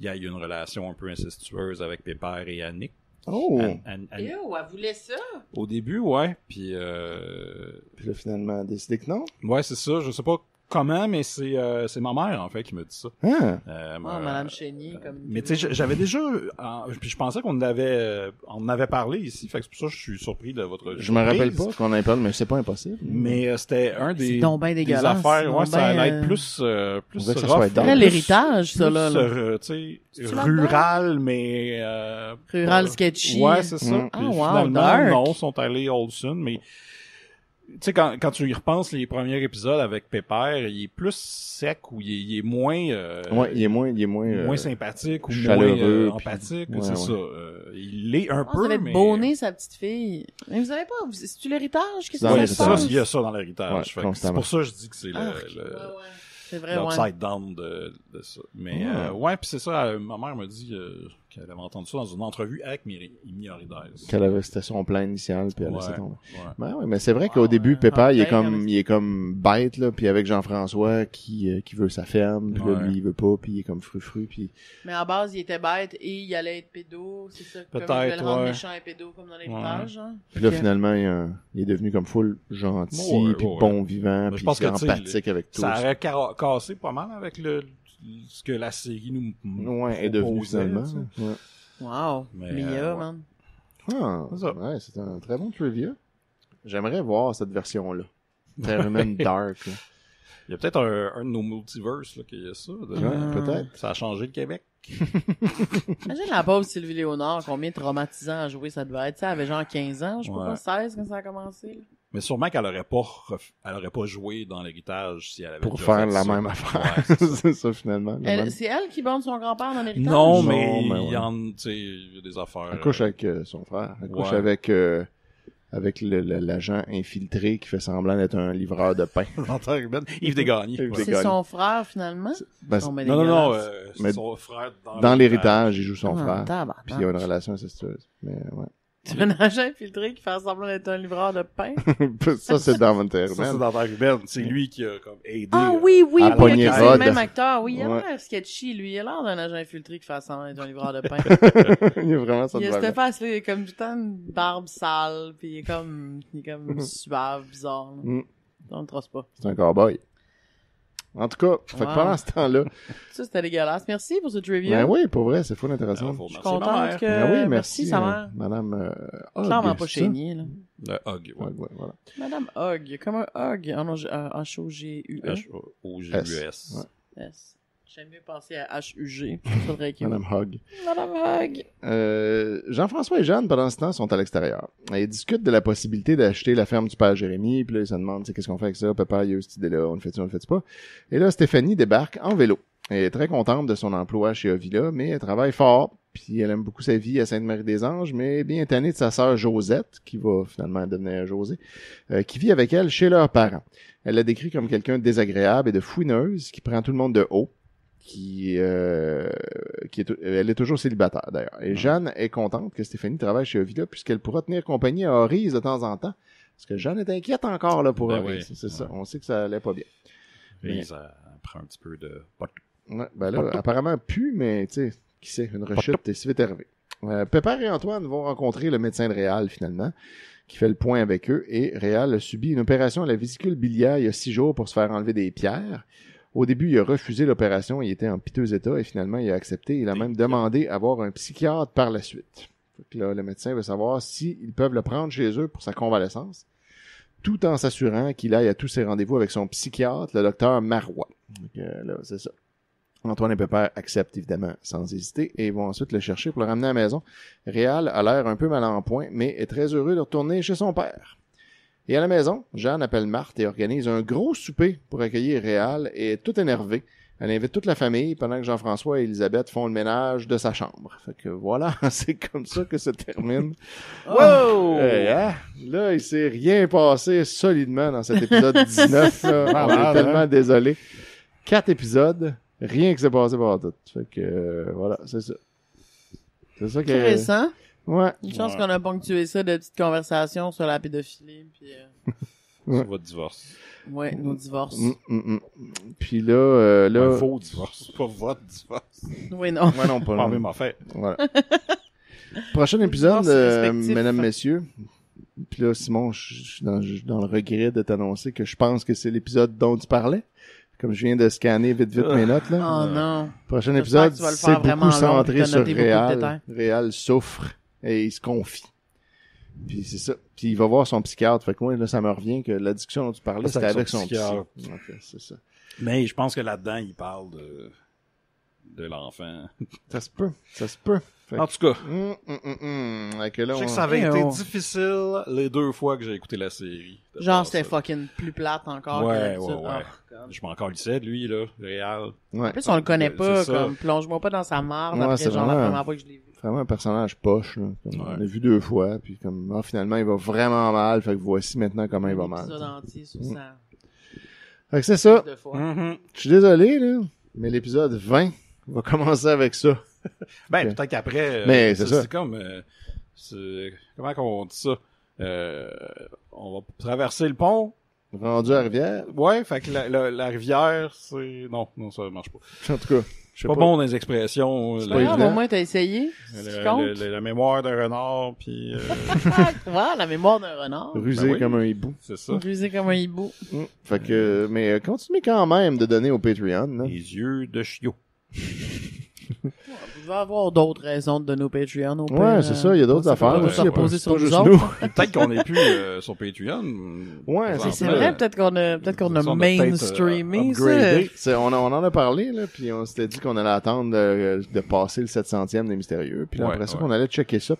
il y ait une relation un peu incestueuse avec Pépère et Annick. Oh! Anne- Ew, elle voulait ça? Au début, ouais, puis Puis là, finalement, elle a décidé que non. ouais, c'est ça, je sais pas comment, mais c'est ma mère, en fait, qui me dit ça. Ah! Oh, Madame Chénier, comme... Mais tu sais, j'avais déjà, puis je pensais qu'on en avait parlé ici, fait que c'est pour ça que je suis surpris de votre Je me rappelle surprise. pas qu'on en parle, mais c'est pas impossible. Mais c'était un des, C'est donc ben des dégueulasse. affaires, Donc ouais, ça ben, allait être plus on plus dirait que ça rough, soit dark. Très plus- l'héritage, ça, plus, là. tu sais, C'est-tu là-dedans? rural, mais Rural sketchy. Ouais, c'est ça. Mm. Puis Ah, wow, finalement, dark. non, sont allés Olsen, mais tu sais, quand tu y repenses les premiers épisodes avec Pépère, il est plus sec ou il est moins Ouais, il est moins moins sympathique ou chaleureux, moins puis- empathique, ouais, c'est ouais. ça. Il est un Oh, peu, ça avait mais bonné sa petite fille. Mais vous savez pas, c'est-tu l'héritage? Qu'est-ce Dans que l'héritage. ça se ça, passe? il y a ça dans l'héritage. Ouais, Fait que c'est constamment. pour ça que je dis que c'est Ah, le ouais, ouais. C'est vrai, ouais. l'upside down de ça. Mais ouais, puis c'est ça, ma mère m'a dit qu'elle avait entendu ça dans une entrevue avec Miyorides. C'était son plan initial, puis elle a laissé tomber. Ouais. Ben ouais, mais c'est vrai qu'au début, Pépère, il est plein, comme, comme- il est comme bête, là, puis avec Jean-François, qui veut sa ferme, puis là, Ouais. lui, il veut pas, puis il est comme frufru, puis Mais à base, il était bête et il allait être pédo. C'est ça, comme Peut-être, ils veulent le rendre ouais. méchant et pédo comme dans l'héritage. Hein? puis là, Ok. finalement, il est devenu comme full gentil, Ouais, puis ouais. bon vivant, Je puis pense que, tu sais, empathique avec tous. Ça aurait cassé pas mal avec ce que la série nous Ouais, est devenu proposait, finalement. tu sais. Ouais. Wow. Mais, Mia, ouais. man. Ah, C'est ça. ouais, c'est un très bon trivia. J'aimerais voir cette version-là. Terraman Dark, là. Il y a peut-être un de nos multiverses là, qui a ça. Ouais, peut-être. Ça a changé le Québec. Imagine la pauvre Sylvie Léonard, combien de traumatisants à jouer ça devait être. Tu sais, elle avait genre 15 ans, je sais pas Ouais. quoi, 16 quand ça a commencé. Là. Mais sûrement qu'elle aurait pas joué dans l'héritage si elle avait Pour déjà faire fait la ça. même affaire. Ouais, c'est ça. c'est ça, finalement. la même. C'est elle qui bande son grand-père dans l'héritage? Non, Non, mais mais il y ouais. en, tu sais, il y a des affaires. Elle couche avec son frère. Elle couche Ouais. avec l'agent infiltré qui fait semblant d'être un livreur de pain. Yves Desgagnés. Yves Ouais. C'est Desgagnés. son frère, finalement? Ben, Non, mais Non, non, dégueulasse. c'est Mais son frère dans l'héritage, il joue son Ah, frère. tabarnak. Puis il y a une relation incestueuse. Mais ouais. C'est un agent infiltré qui fait semblant d'être un livreur de pain? ça, c'est dans Ça, c'est Monterman. dans Terre humaine. C'est lui qui a comme aidé. Ah oui, oui, à oui, pogner ok, c'est le Rod. même acteur. Oui, il a Ouais. l'air sketchy, lui. Il a l'air d'un agent infiltré qui fait semblant d'être un livreur de pain. il y a vraiment ça de Il a cette valeur. face-là, il a comme tout le temps une barbe sale, puis il est comme suave, bizarre. Là. Mm. On le trosse pas. C'est un cowboy. En tout cas, fait que pendant ce temps-là... Ça, c'était dégueulasse. Merci pour ce trivia. Ben oui, pour vrai, c'est fou intéressant. Je suis contente que... Ben oui, merci, sa mère. Madame Hogg. Clairement pas chénier, là. Le Hogg, ouais. Ouais, voilà. Madame Hogg, comme un Hogg. Ah non, H-O-G-U-E. H-O-G-U-S. S. J'aime mieux penser à H-U-G. Faudrait qu'il... Madame Hogg. Madame Hogg. Jean-François et Jeanne, pendant ce temps, sont à l'extérieur. Ils discutent de la possibilité d'acheter la ferme du père Jérémy, puis là, ils se demandent, qu'est-ce qu'on fait avec ça? Papa, il y a eu cette idée-là, on le fait-tu, on le fait pas? Et là, Stéphanie débarque en vélo. Elle est très contente de son emploi chez Ovila, mais elle travaille fort, puis elle aime beaucoup sa vie à Sainte-Marie-des-Anges, mais bien tannée de sa sœur Josette, qui va finalement devenir Josée, qui vit avec elle chez leurs parents. Elle la décrit comme quelqu'un de désagréable et de fouineuse, qui prend tout le monde de haut. Elle est toujours célibataire d'ailleurs. Et Jeanne est contente que Stéphanie travaille chez Ovila puisqu'elle pourra tenir compagnie à Horise de temps en temps. Parce que Jeanne est inquiète encore là pour Horise. Oui. C'est ça. On sait que ça allait pas bien. Mais ça prend un petit peu de... Ouais, ben là, apparemment plus, mais tu sais, qui sait, une rechute est si vite arrivée. Pépère et Antoine vont rencontrer le médecin de Réal finalement, qui fait le point avec eux. Et Réal a subi une opération à la vésicule biliaire il y a 6 jours pour se faire enlever des pierres. Au début, il a refusé l'opération, il était en piteux état et finalement, il a accepté. Il a même demandé à voir un psychiatre par la suite. Donc là, le médecin veut savoir s'ils peuvent le prendre chez eux pour sa convalescence, tout en s'assurant qu'il aille à tous ses rendez-vous avec son psychiatre, le docteur Marois. Donc là, c'est ça. Antoine et Pépère acceptent évidemment sans hésiter et vont ensuite le chercher pour le ramener à la maison. Réal a l'air un peu mal en point, mais est très heureux de retourner chez son père. Et à la maison, Jeanne appelle Marthe et organise un gros souper pour accueillir Réal et est toute énervée. Elle invite toute la famille pendant que Jean-François et Elisabeth font le ménage de sa chambre. Fait que voilà, c'est comme ça que se termine. Wow! Là, il s'est rien passé solidement dans cet épisode 19. Là. On est tellement désolé. 4 épisodes, rien qui s'est passé par tout. Fait que voilà, c'est ça. C'est ça qui est récent. Ouais. Une chance qu'on a ponctué ça de petites conversations sur la pédophilie puis sur votre divorce. Ouais, nos divorces. Puis là, un faux divorce, pas votre divorce. Oui, non. Ouais, non, pas la même affaire. Voilà. Prochain épisode, mesdames, messieurs. Puis là, Simon, je suis dans le regret de t'annoncer que je pense que c'est l'épisode dont tu parlais. Comme je viens de scanner vite mes notes, là. Oh non. Prochain épisode, c'est beaucoup centré sur Réal. Réal souffre et il se confie. Puis c'est ça. Puis il va voir son psychiatre. Fait que moi, là, ça me revient que la discussion dont tu parlais, c'était avec son psychiatre. Okay, c'est ça. Mais je pense que là-dedans, il parle de l'enfant. Ça se peut. Fait en tout cas, je sais que ça avait été difficile les 2 fois que j'ai écouté la série. Genre, c'était fucking plus plate encore. Ouais. Je m'en calissais de lui, là, Réal. En plus, on le connaît pas, comme, plonge-moi pas dans sa marde après, genre, la première fois que je l'ai vu. Vraiment un personnage poche, là. On l'a vu 2 fois, puis comme, finalement, il va vraiment mal, fait que voici maintenant comment il va mal. Entier sur ça. Fait que c'est ça. Je suis désolé, là, mais l'épisode 20 va commencer avec ça. Ben, peut-être qu'après, mais c'est ça. C'est comme, comment qu'on dit ça? On va traverser le pont. Rendu à la rivière. Ouais, fait que la rivière, c'est... Non, ça marche pas. En tout cas, je suis pas bon dans les expressions. C'est pas grave, au moins t'as essayé. La mémoire d'un renard, puis... Ouais, la mémoire d'un renard. Rusé comme un hibou. C'est ça. Rusé comme un hibou. Fait que, mais continuez quand même de donner au Patreon. Les yeux de chiot. Vous devez avoir d'autres raisons de donner au Patreon. Ouais, c'est ça, il y a d'autres affaires. Poser sur nous autres. Peut-être qu'on n'est plus sur Patreon. Ouais, c'est vrai, peut-être qu'on a mainstreamé ça. On en a parlé, là, puis on s'était dit qu'on allait attendre de passer le 700e des Mystérieux. Puis là, après ça, qu'on allait checker ça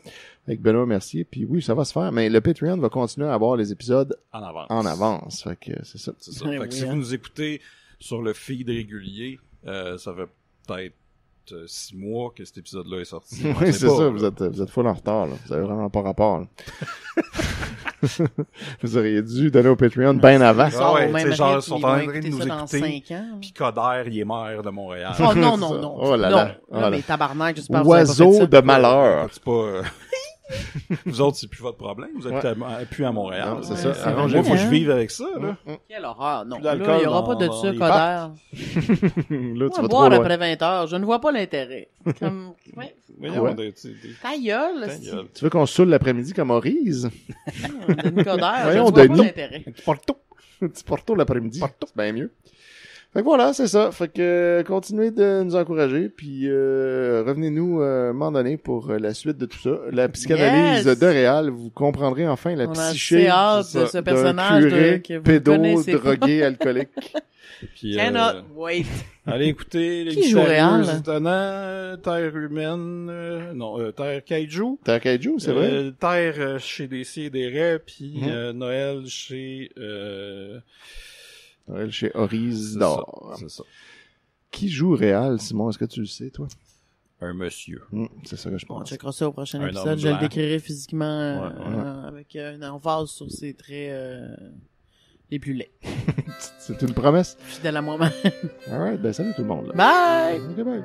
avec Benoît Mercier. Puis oui, ça va se faire, mais le Patreon va continuer à avoir les épisodes en avance. Fait que c'est ça. Fait que si vous nous écoutez sur le feed régulier, ça va peut-être 6 mois que cet épisode-là est sorti. Oui, c'est ça, vous êtes full en retard, là. Vous avez vraiment pas rapport, là. Vous auriez dû donner au Patreon bien avant. Ah ouais, tu sais, genre, ils sont en train de nous écouter. Puis Coder, il est maire de Montréal. Oh non. Oh là là. Non, mais tabarnak, j'espère que Oiseau de malheur. C'est pas... Vous autres, c'est plus votre problème. Vous êtes plus à Montréal. Non, c'est ça. Moi, faut que je vive avec ça, là. Quelle horreur. Non, là, il n'y aura pas de ça, Coder. Là, tu vas boire trop loin. après 20 heures. Je ne vois pas l'intérêt. Comme... Ta gueule. Tu veux qu'on saoule l'après-midi comme Horise? Denis Coder, voyons, je ne vois pas l'intérêt. Petit Porto l'après-midi. C'est bien mieux. Fait que voilà, c'est ça. Fait que continuez de nous encourager, puis revenez-nous un moment donné pour la suite de tout ça. La psychanalyse Yes! de Réal, vous comprendrez enfin la On a psyché assez hâte de ce personnage d'un curé, que vous pédo, connaissez pas. drogué, alcoolique. Puis, Cannot wait. allez écouter les Qui joue Réal? étonnants, Terre humaine, Terre kaiju. Terre Kaiju, c'est vrai? Terre chez DC et des Raies, puis Mhm. Noël chez... Ouais, chez Horizon c'est d'Or. ça, c'est ça. Qui joue Réal, Simon? Est-ce que tu le sais, toi? Un monsieur. C'est ça que je Bon, on pense. checkera ça au prochain Un épisode. homme Je le blanc. décrirai physiquement Ouais. avec une emphase sur ses traits les plus laids. C'est une promesse? Fidèle à moi-même. Alright, ben salut tout le monde. Là. Bye! Ok, bye.